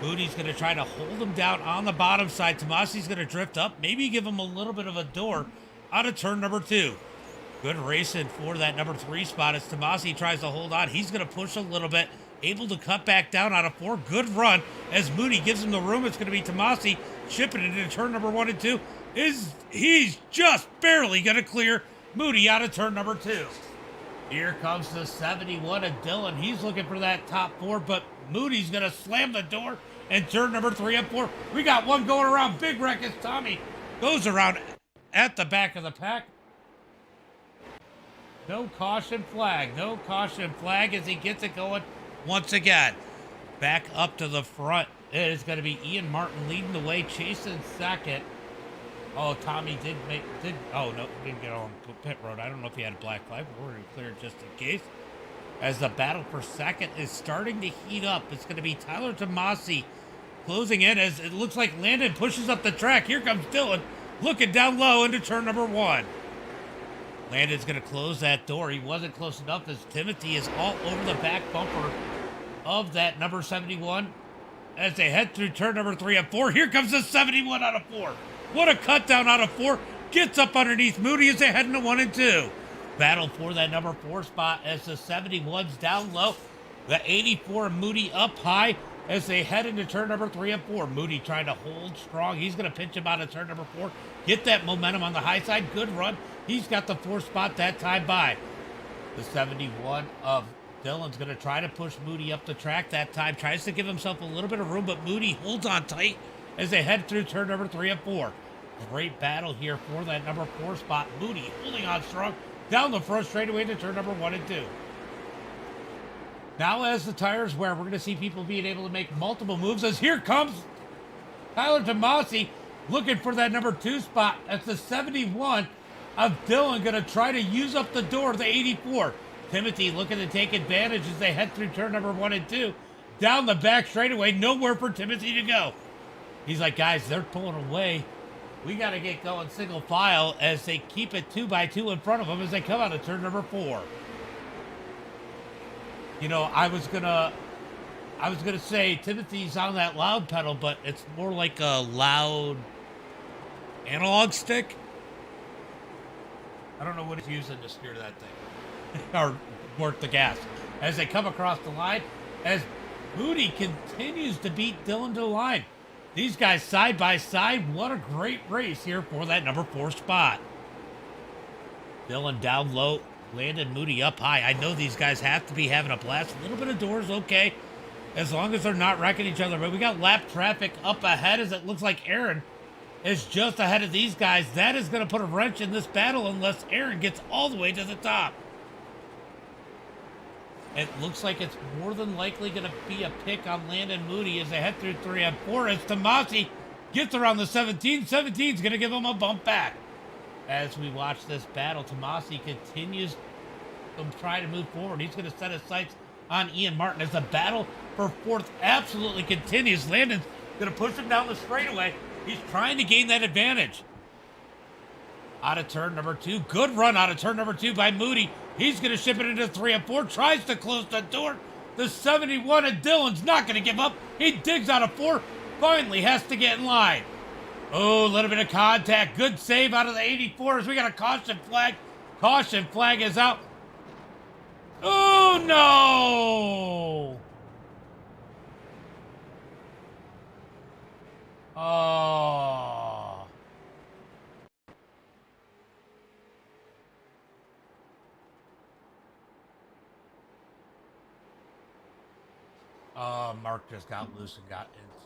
Moody's going to try to hold him down on the bottom side. Tomasi's going to drift up, maybe give him a little bit of a door out of turn number 2. Good racing for that number 3 spot as Tomasi tries to hold on. He's going to push a little bit, able to cut back down out of 4. Good run as Moody gives him the room. It's going to be Tomasi shipping it into turn number 1 and 2. He's just barely going to clear Moody out of turn number 2. Here comes the 71 of Dylan. He's looking for that top 4, but Moody's going to slam the door and turn number 3 and 4. We got one going around. Big wreck as Tommy goes around at the back of the pack. No caution flag. No caution flag as he gets it going once again. Back up to the front. It is going to be Ian Martin leading the way. Chase in second. Oh, Tommy didn't get on pit road. I don't know if he had a black flag, but we're going to clear it just in case. As the battle for second is starting to heat up. It's going to be Tyler Tomasi closing in as it looks like Landon pushes up the track. Here comes Dylan looking down low into turn number 1. Landon's going to close that door. He wasn't close enough as Timothy is all over the back bumper of that number 71 as they head through turn number 3 and 4. Here comes the 71 out of 4. What a cut down out of 4. Gets up underneath Moody as they head into 1 and 2. Battle for that number 4 spot as the 71's down low. The 84 Moody up high as they head into turn number 3 and 4. Moody trying to hold strong. He's going to pinch him out of turn number 4. Get that momentum on the high side. Good run. He's got the 4th spot that time by. The 71 of Dylan's going to try to push Moody up the track that time. Tries to give himself a little bit of room, but Moody holds on tight as they head through turn number 3 and 4. Great battle here for that number 4 spot. Moody holding on strong down the front straightaway to turn number 1 and 2. Now as the tires wear, we're going to see people being able to make multiple moves as here comes Tyler Tomasi looking for that number 2 spot. That's the 71 of Dylan going to try to use up the door, the 84. Timothy looking to take advantage as they head through turn number 1 and 2. Down the back straightaway, nowhere for Timothy to go. He's like, guys, they're pulling away. We got to get going single file as they keep it 2 by 2 in front of them as they come out of turn number 4. You know, I was gonna say Timothy's on that loud pedal, but it's more like a loud analog stick. I don't know what he's using to steer that thing or work the gas as they come across the line. As Moody continues to beat Dylan to the line. These guys side by side. What a great race here for that number 4 spot. Dylan down low. Landon Moody up high. I know these guys have to be having a blast. A little bit of doors, okay. As long as they're not wrecking each other. But we got lap traffic up ahead as it looks like Aaron is just ahead of these guys. That is going to put a wrench in this battle unless Aaron gets all the way to the top. It looks like it's more than likely going to be a pick on Landon Moody as they head through 3 and 4. As Tomasi gets around the 17. 17's going to give him a bump back. As we watch this battle, Tomasi continues to try to move forward. He's going to set his sights on Ian Martin as the battle for fourth absolutely continues. Landon's going to push him down the straightaway. He's trying to gain that advantage. Out of turn number 2. Good run out of turn number 2 by Moody. He's going to ship it into 3 and 4. Tries to close the door. The 71 of Dylan's not going to give up. He digs out of 4. Finally has to get in line. Oh, a little bit of contact. Good save out of the 84 as we got a caution flag. Caution flag is out. Oh, no. Oh. Mark just got loose and got into.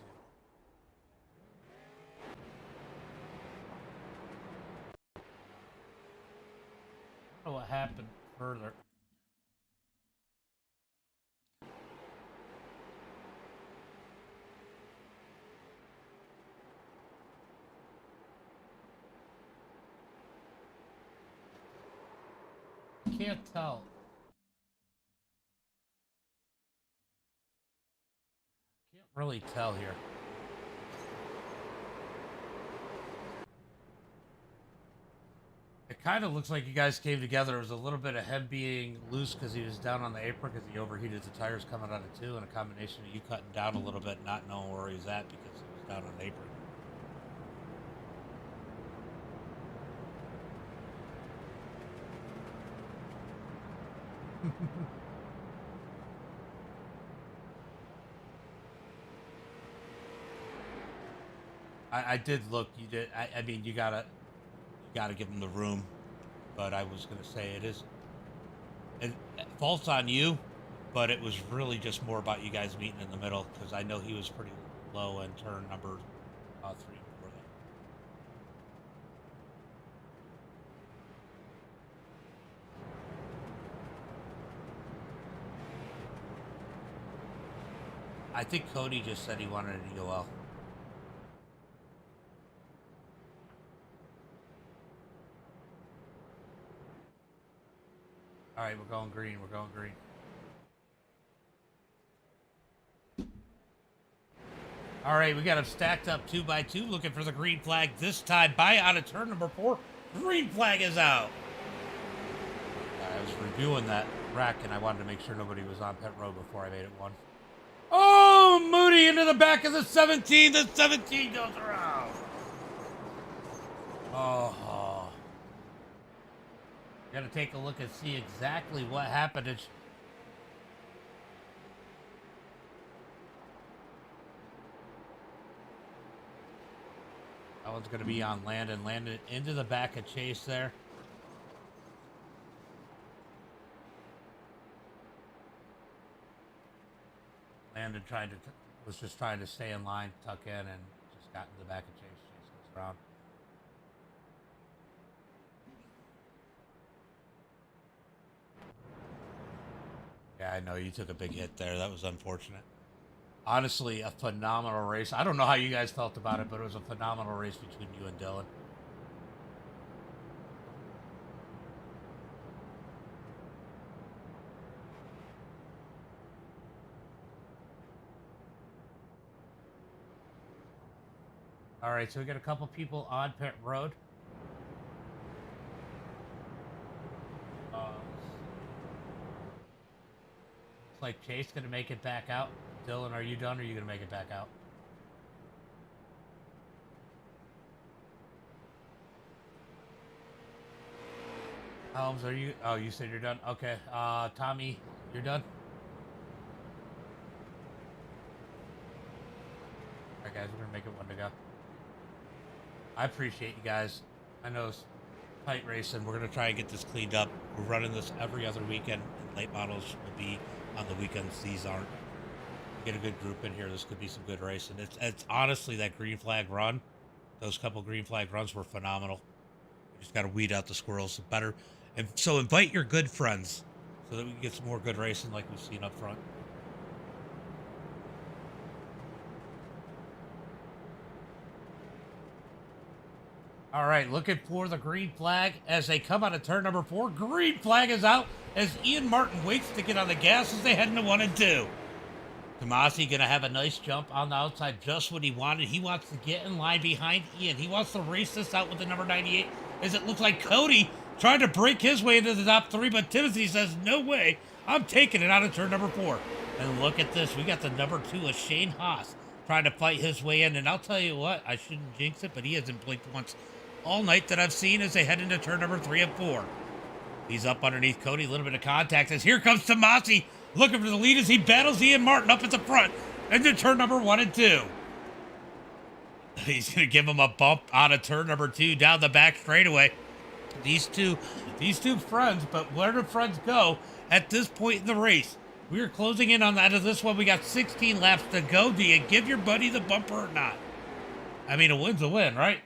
I don't know what happened further. Can't tell. Can't really tell here. It kind of looks like you guys came together. It was a little bit of him being loose because he was down on the apron because he overheated the tires coming out of 2, and a combination of you cutting down a little bit, not knowing where he was at because he was down on the apron. I did look. You did. I mean, you gotta give him the room. But I was gonna say fault's on you, but it was really just more about you guys meeting in the middle because I know he was pretty low in turn number 3 and 4 there. I think Cody just said he wanted an EOL. All right, we're going green. We're going green. All right, we got them stacked up 2 by 2, looking for the green flag this time. By out of turn number 4. Green flag is out. I was reviewing that rack, and I wanted to make sure nobody was on pit road before I made it 1. Oh, Moody into the back of the 17. The 17 goes around. Oh. Got to take a look and see exactly what happened. That one's going to be on Landon. Landon into the back of Chase there. Landon was just trying to stay in line, tuck in, and just got in the back of Chase. Chase goes around. Yeah, I know you took a big hit there. That was unfortunate. Honestly, a phenomenal race. I don't know how you guys felt about it, but it was a phenomenal race between you and Dylan. All right, so we got a couple people on pit road. Looks like Chase gonna make it back out. Dylan, are you done, or are you gonna make it back out? Holmes, are you? Oh, you said you're done. Okay. Tommy, you're done. All right, guys, we're gonna make it 1 to go. I appreciate you guys. I know it's tight racing. We're going to try and get this cleaned up. We're running this every other weekend. And late models will be on the weekends. These aren't. Get a good group in here. This could be some good racing. It's honestly that green flag run. Those couple green flag runs were phenomenal. We just got to weed out the squirrels better. And so invite your good friends so that we can get some more good racing like we've seen up front. All right, looking for the green flag as they come out of turn number 4. Green flag is out as Ian Martin waits to get on the gas as they head into 1 and 2. Tomasi going to have a nice jump on the outside, just what he wanted. He wants to get in line behind Ian. He wants to race this out with the number 98 as it looks like Cody trying to break his way into the top 3, but Timothy says, no way, I'm taking it out of turn number 4. And look at this. We got the number 2 of Shane Haas trying to fight his way in. And I'll tell you what, I shouldn't jinx it, but he hasn't blinked once all night that I've seen as they head into turn number 3 and 4. He's up underneath Cody, a little bit of contact as here comes Tomasi looking for the lead as he battles Ian Martin up at the front into turn number 1 and 2. He's going to give him a bump out of turn number 2 down the back straightaway. These two friends, but where do friends go at this point in the race? We are closing in on that of this one. We got 16 laps to go. Do you give your buddy the bumper or not? I mean, a win's a win, right?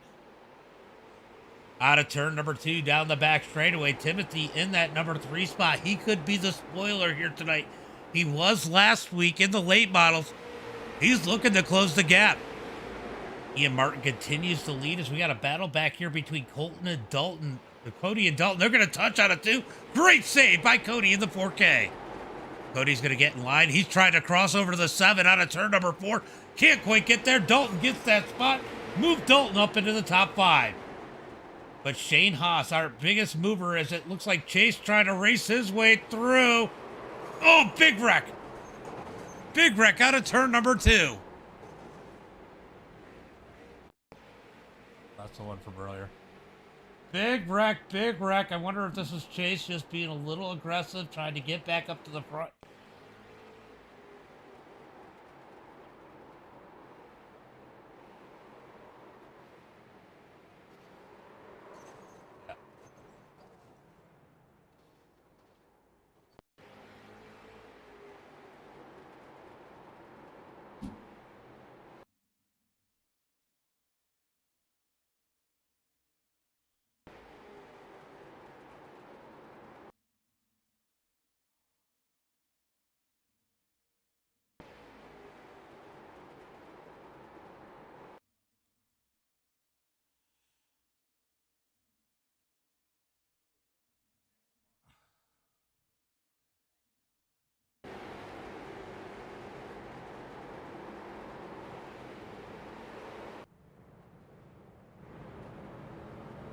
Out of turn number 2, down the back straightaway. Timothy in that number 3 spot. He could be the spoiler here tonight. He was last week in the late models. He's looking to close the gap. Ian Martin continues to lead as we got a battle back here between Colton and Dalton. Cody and Dalton, they're going to touch out of 2. Great save by Cody in the 4K. Cody's going to get in line. He's trying to cross over to the 7 out of turn number 4. Can't quite get there. Dalton gets that spot. Move Dalton up into the top 5. But Shane Haas, our biggest mover, as it looks like Chase trying to race his way through. Oh, big wreck. Big wreck out of turn number 2. That's the one from earlier. Big wreck, big wreck. I wonder if this is Chase just being a little aggressive, trying to get back up to the front.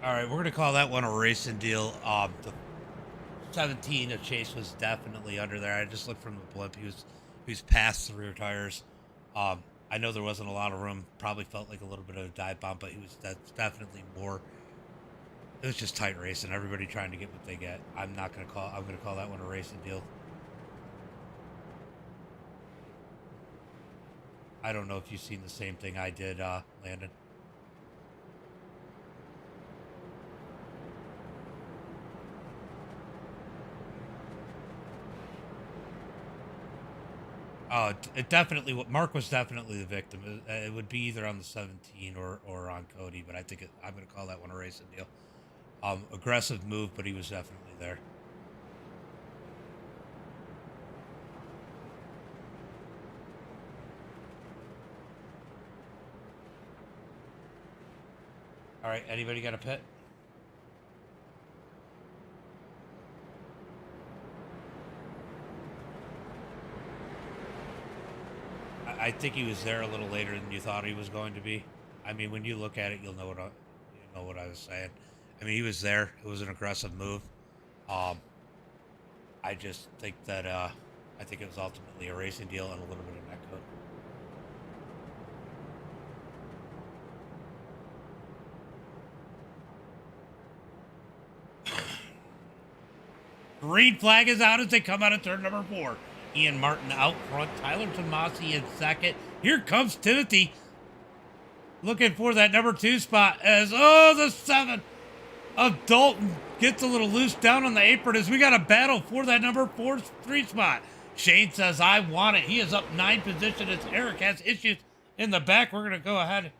All right, we're going to call that one a racing deal. The 17 of Chase was definitely under there. I just looked from the blimp. He was past the rear tires. I know there wasn't a lot of room. Probably felt like a little bit of a dive bomb, but that's definitely more. It was just tight racing. Everybody trying to get what they get. I'm going to call that one a racing deal. I don't know if you've seen the same thing I did, Landon. It definitely. Mark was definitely the victim. It would be either on the 17 or on Cody, but I think I'm going to call that one a racing deal. Aggressive move, but he was definitely there. All right, anybody got a pit? I think he was there a little later than you thought he was going to be. I mean, when you look at it, you'll know what I was saying. I mean, he was there. It was an aggressive move. I just think that I think it was ultimately a racing deal and a little bit of neck hook. Green flag is out as they come out of turn number 4. Ian Martin out front. Tyler Tomasi in second. Here comes Timothy looking for that number 2 spot as, the 7 of Dalton gets a little loose down on the apron as we got a battle for that number 3 spot. Shane says, I want it. He is up 9 position as Eric has issues in the back. We're going to go ahead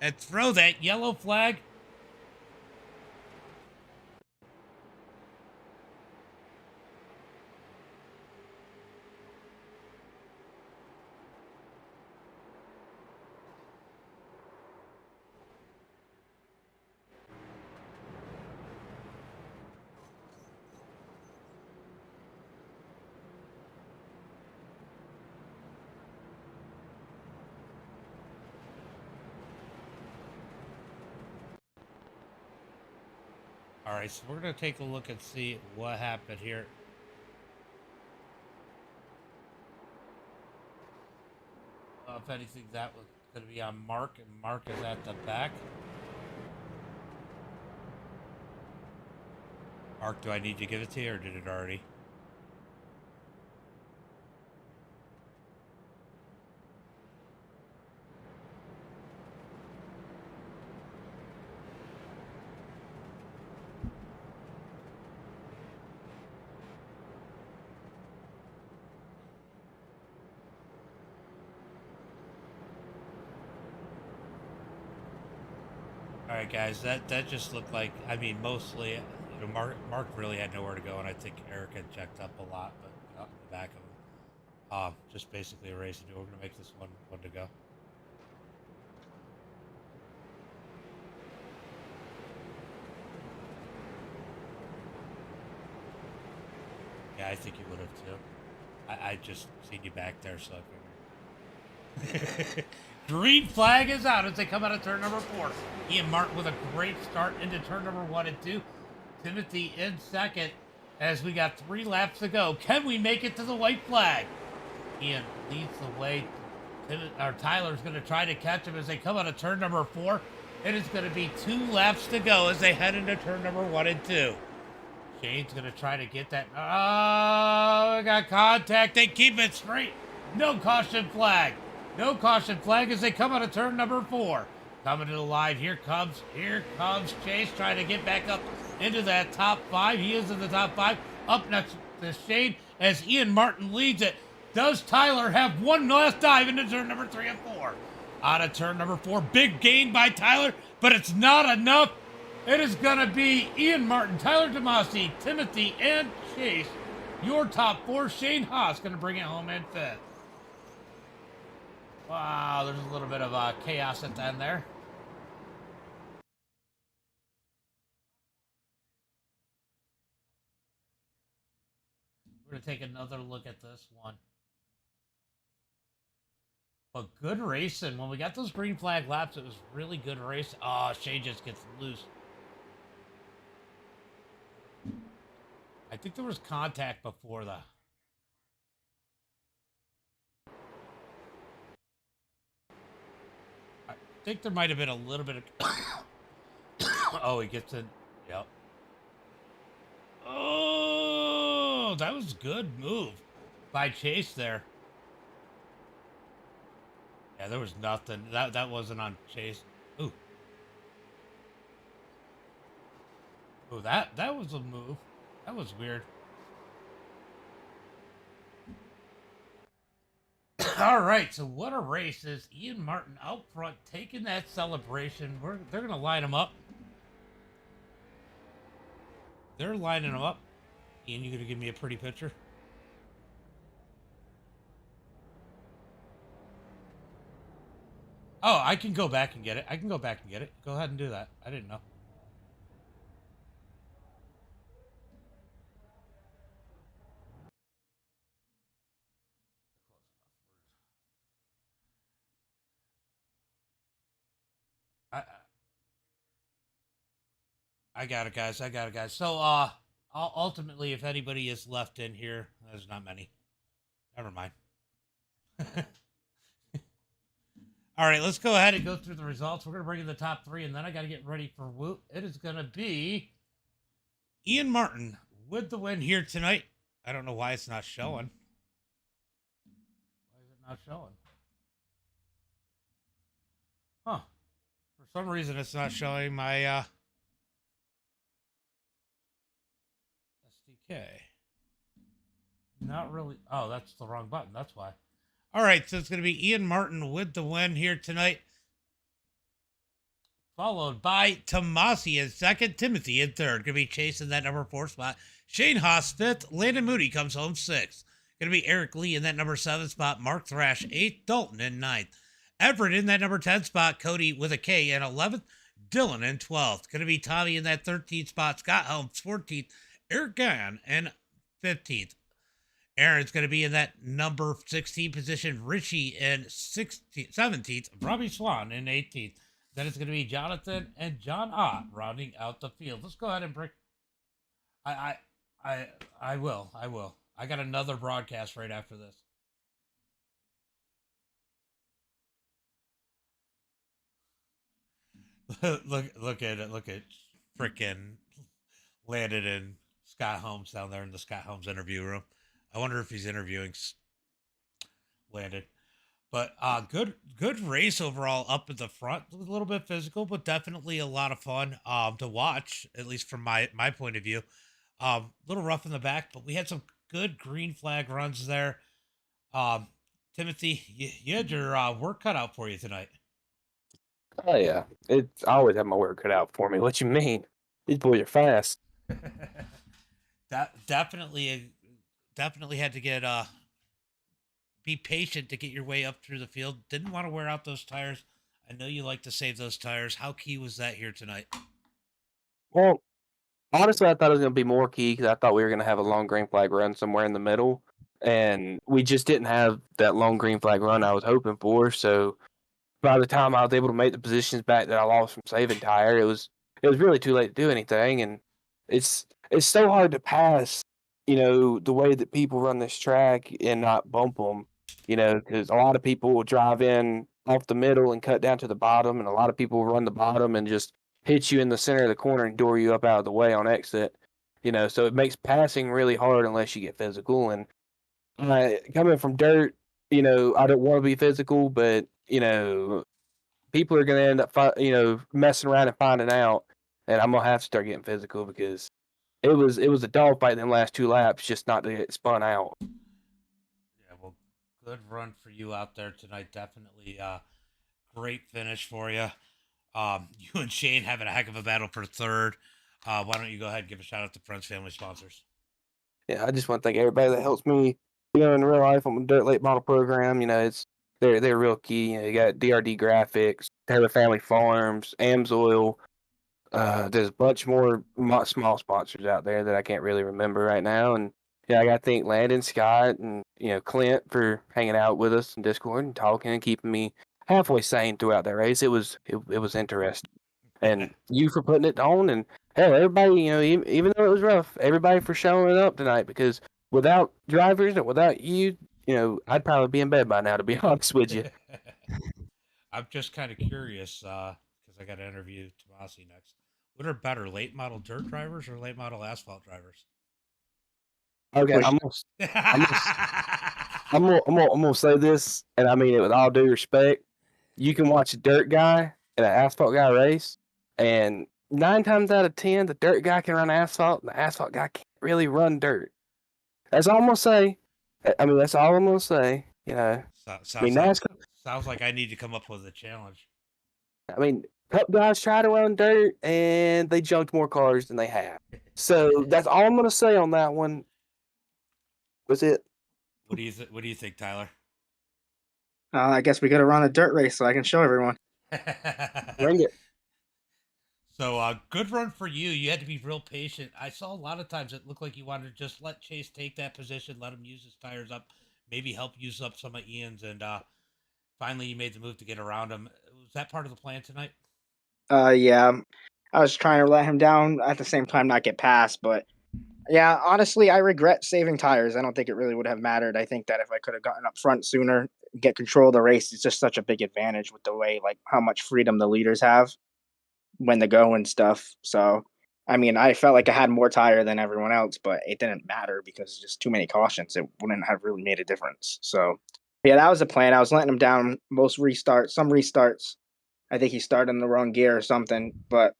and throw that yellow flag. All right, so we're going to take a look and see what happened here. If anything, that was going to be on Mark, and Mark is at the back. Mark, do I need to give it to you, or did it already? All right, guys, that just looked like, I mean, mostly, you know, Mark really had nowhere to go, and I think Eric had checked up a lot, but out in the back of him, just basically a race to do. We're gonna make this one to go. Yeah, I think you would have too. I just seen you back there, so I figured. Green flag is out as they come out of turn number 4. Ian Martin with a great start into turn number 1 and 2. Timothy in second as we got 3 laps to go. Can we make it to the white flag? Ian leads the way. Tyler's going to try to catch him as they come out of turn number 4. It is going to be 2 laps to go as they head into turn number 1 and 2. Shane's going to try to get that. Oh, we got contact. They keep it straight. No caution flag. No caution flag as they come out of turn number 4. Coming to the line. Here comes Chase trying to get back up into that top 5. He is in the top 5. Up next to Shane as Ian Martin leads it. Does Tyler have one last dive into turn number 3 and 4? Out of turn number 4. Big gain by Tyler, but it's not enough. It is going to be Ian Martin, Tyler Tomasi, Timothy, and Chase. Your top 4. Shane Haas going to bring it home in 5th. Wow, there's a little bit of chaos at the end there. We're going to take another look at this one. But good racing. When we got those green flag laps, it was really good racing. Oh, Shane just gets loose. I think there was contact before the... I think there might have been a little bit of... Oh, he gets in. Yep. Oh, that was a good move by Chase there. Yeah, there was nothing. That wasn't on Chase. Ooh. Ooh, that was a move. That was weird. All right, so what a race is. Ian Martin out front taking that celebration. They're going to line him up. They're lining him up. Ian, you going to give me a pretty picture? Oh, I can go back and get it. I can go back and get it. Go ahead and do that. I didn't know. I got it, guys. I got it, guys. So, ultimately, if anybody is left in here, there's not many. Never mind. All right, let's go ahead and go through the results. We're going to bring in the top 3, and then I got to get ready for Woot. It is going to be Ian Martin with the win here tonight. I don't know why it's not showing. Why is it not showing? Huh. For some reason, it's not showing my SDK. Not really. Oh, that's the wrong button. That's why. All right, so it's going to be Ian Martin with the win here tonight. Followed by Tomasi in second, Timothy in third. Going to be chasing that number 4 spot. Shane Haas 5th. Landon Moody comes home 6th. Going to be Eric Lee in that number 7 spot. Mark Thrash 8th. Dalton in 9th. Everett in that number 10 spot. Cody with a K in 11th. Dylan in 12th. Going to be Tommy in that 13th spot. Scott Helms 14th. Eric Gann in 15th. Aaron's going to be in that number 16 position. Richie in 17th. Robbie Swan in 18th. Then it's going to be Jonathan and John Ott rounding out the field. Let's go ahead and I I will. I will. I got another broadcast right after this. Look at it. Look at frickin' Landon and Scott Holmes down there in the Scott Holmes interview room. I wonder if he's interviewing Landon. But good race overall up at the front. A little bit physical, but definitely a lot of fun to watch, at least from my point of view. A little rough in the back, but we had some good green flag runs there. Um, Timothy, you had your work cut out for you tonight. Oh yeah, I always have my work cut out for me. What you mean? These boys are fast. That definitely had to get be patient to get your way up through the field. Didn't want to wear out those tires. I know you like to save those tires. How key was that here tonight? Well, honestly, I thought it was going to be more key because I thought we were going to have a long green flag run somewhere in the middle, and we just didn't have that long green flag run I was hoping for. So by the time I was able to make the positions back that I lost from saving tire, it was really too late to do anything, and it's so hard to pass, the way that people run this track and not bump them, because a lot of people will drive in off the middle and cut down to the bottom, and a lot of people will run the bottom and just hit you in the center of the corner and door you up out of the way on exit, so it makes passing really hard unless you get physical. And coming from dirt, I don't want to be physical, but people are going to end up, messing around and finding out, and I'm gonna have to start getting physical because it was a dogfight in the last 2 laps just not to get spun out. Yeah, well, good run for you out there tonight. Definitely great finish for you. You and Shane having a heck of a battle for third. Why don't you go ahead and give a shout out to Friends Family Sponsors? Yeah, I just want to thank everybody that helps me, in real life on the Dirt Late Model program. They're real key. You got DRD Graphics, Taylor Family Farms, Amsoil. There's a bunch more small sponsors out there that I can't really remember right now. And yeah, I got to thank Landon, Scott, and Clint for hanging out with us in Discord and talking and keeping me halfway sane throughout that race. It was interesting, and you for putting it on, and hell, everybody, even though it was rough, everybody for showing up tonight, because without drivers and without you, I'd probably be in bed by now, to be honest with you. I'm just kind of curious because I got to interview Tomasi next. What are better, late model dirt drivers or late model asphalt drivers? Okay, I'm gonna say this, and I mean it with all due respect. You can watch a dirt guy and an asphalt guy race, and 9 times out of 10, the dirt guy can run asphalt, and the asphalt guy can't really run dirt. That's all I'm gonna say. I mean, that's all I'm gonna say. Sounds like I need to come up with a challenge. I mean, Cup guys try to run dirt, and they junked more cars than they have. So that's all I'm gonna say on that one. Was it? What do you think, Tyler? I guess we got to run a dirt race so I can show everyone. Bring it. So, good run for you. You had to be real patient. I saw a lot of times it looked like you wanted to just let Chase take that position, let him use his tires up, maybe help use up some of Ian's, and finally you made the move to get around him. Was that part of the plan tonight? Yeah, I was trying to let him down at the same time, not get past. But yeah, honestly, I regret saving tires. I don't think it really would have mattered. I think that if I could have gotten up front sooner, get control of the race, it's just such a big advantage with the way, like, how much freedom the leaders have when they go and stuff. So, I mean, I felt like I had more tire than everyone else, but it didn't matter because just too many cautions. It wouldn't have really made a difference. So, yeah, that was the plan. I was letting him down some restarts. I think he started in the wrong gear or something. But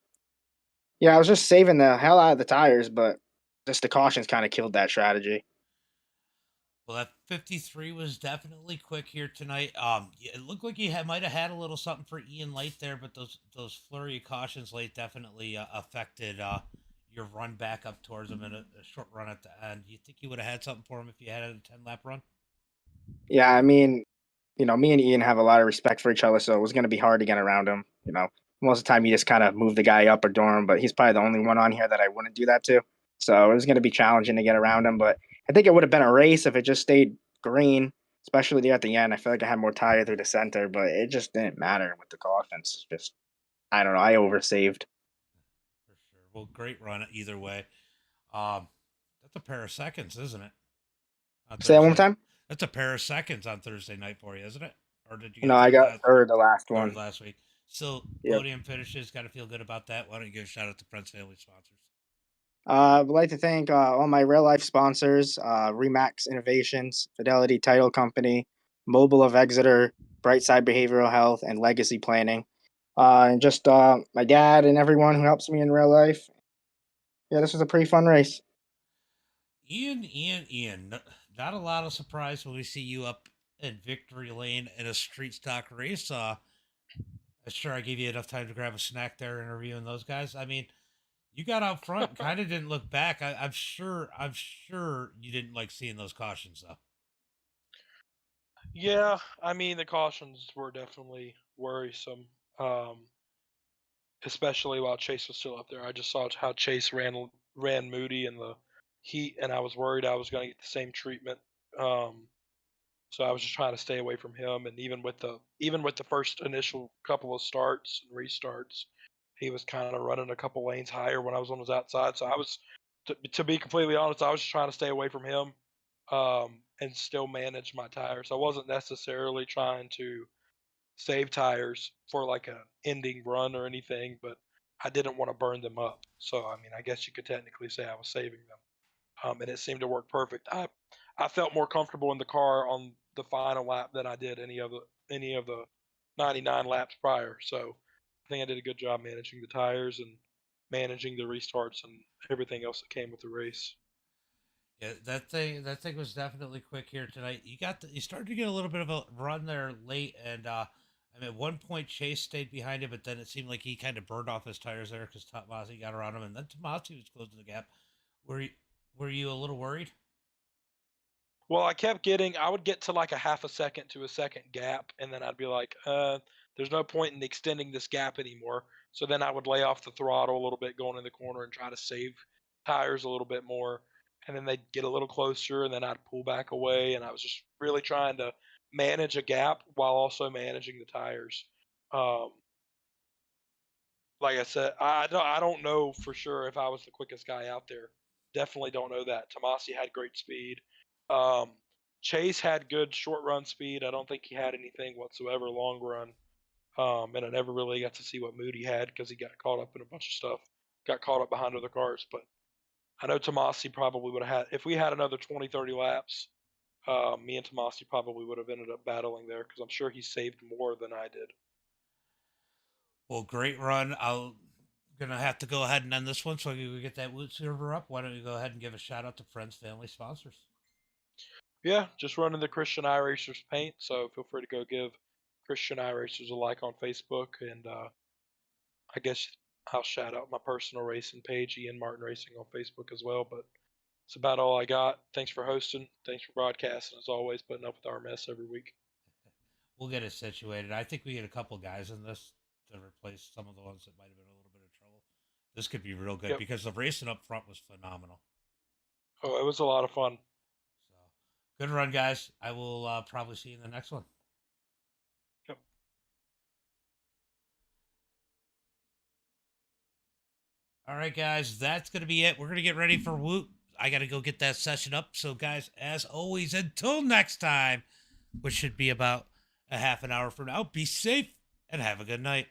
yeah, I was just saving the hell out of the tires, but just the cautions kind of killed that strategy. Well, that 53 was definitely quick here tonight. It looked like you might have had a little something for Ian late there, but those flurry of cautions late definitely affected your run back up towards him in a short run at the end. Do you think you would have had something for him if you had a 10-lap run? Yeah, I mean, me and Ian have a lot of respect for each other, so it was going to be hard to get around him. Most of the time you just kind of move the guy up or door him, but he's probably the only one on here that I wouldn't do that to. So it was going to be challenging to get around him, but I think it would have been a race if it just stayed green, especially there at the end. I feel like I had more tire through the center, but it just didn't matter with the cautions. I don't know. I oversaved. For sure. Well, great run either way. That's a pair of seconds, isn't it? On Say that one more Thursday. time. That's a pair of seconds on Thursday night for you, isn't it? Or did you No, get I third got last? third the last Third one. last week. Still Yep. podium finishes. Got to feel good about that. Why don't you give a shout out to Prince Family sponsors? I'd like to thank all my real life sponsors: Remax Innovations, Fidelity Title Company, Mobile of Exeter, Brightside Behavioral Health, and Legacy Planning. And just my dad and everyone who helps me in real life. Yeah, this was a pretty fun race. Ian. Not a lot of surprise when we see you up in victory lane in a street stock race. Sure, I gave you enough time to grab a snack there interviewing those guys. I mean, you got out front and kind of didn't look back. I'm sure you didn't like seeing those cautions though. Yeah, I mean the cautions were definitely worrisome, especially while Chase was still up there. I just saw how Chase ran Moody in the heat, and I was worried I was going to get the same treatment. So I was just trying to stay away from him. And even with the first initial couple of starts and restarts, he was kind of running a couple lanes higher when I was on his outside. So I was, to be completely honest, I was just trying to stay away from him, and still manage my tires. I wasn't necessarily trying to save tires for like a ending run or anything, but I didn't want to burn them up. So I mean, I guess you could technically say I was saving them, and it seemed to work perfect. I felt more comfortable in the car on the final lap than I did any of the 99 laps prior. So I think I did a good job managing the tires and managing the restarts and everything else that came with the race. Yeah, that thing was definitely quick here tonight. You started to get a little bit of a run there late, and I mean at one point Chase stayed behind him, but then it seemed like he kind of burned off his tires there because Tomasi got around him, and then Tomasi was closing the gap. Were you were you a little worried? Well, I would get to like a half a second to a second gap, and then I'd be like, there's no point in extending this gap anymore. So then I would lay off the throttle a little bit going in the corner and try to save tires a little bit more. And then they'd get a little closer, and then I'd pull back away. And I was just really trying to manage a gap while also managing the tires. Um, like I said, I don't know for sure if I was the quickest guy out there. Definitely don't know that. Tomasi had great speed. Um, Chase had good short run speed. I don't think he had anything whatsoever long run. And I never really got to see what Moody had because he got caught up in a bunch of stuff. Got caught up behind other cars. But I know Tomasi probably would have had, if we had another 20, 30 laps, me and Tomasi probably would have ended up battling there because I'm sure he saved more than I did. Well, great run. I'll gonna have to go ahead and end this one so we get that loot server up. Why don't you go ahead and give a shout out to friends, family, sponsors? Yeah, just running the Christian iRacers paint. So feel free to go give Christian iRacers a like on Facebook, and I guess I'll shout out my personal racing page, Ian Martin Racing, on Facebook as well. But it's about all I got. Thanks for hosting. Thanks for broadcasting, as always, putting up with our mess every week. We'll get it situated. I think we get a couple guys in this to replace some of the ones that might have been a little bit of trouble. This could be real good Yep. because the racing up front was phenomenal. Oh, it was a lot of fun. So good run, guys. I will probably see you in the next one. Yep. All right, guys, that's going to be it. We're going to get ready for Woot. I got to go get that session up. So, guys, as always, until next time, which should be about a half an hour from now, be safe and have a good night.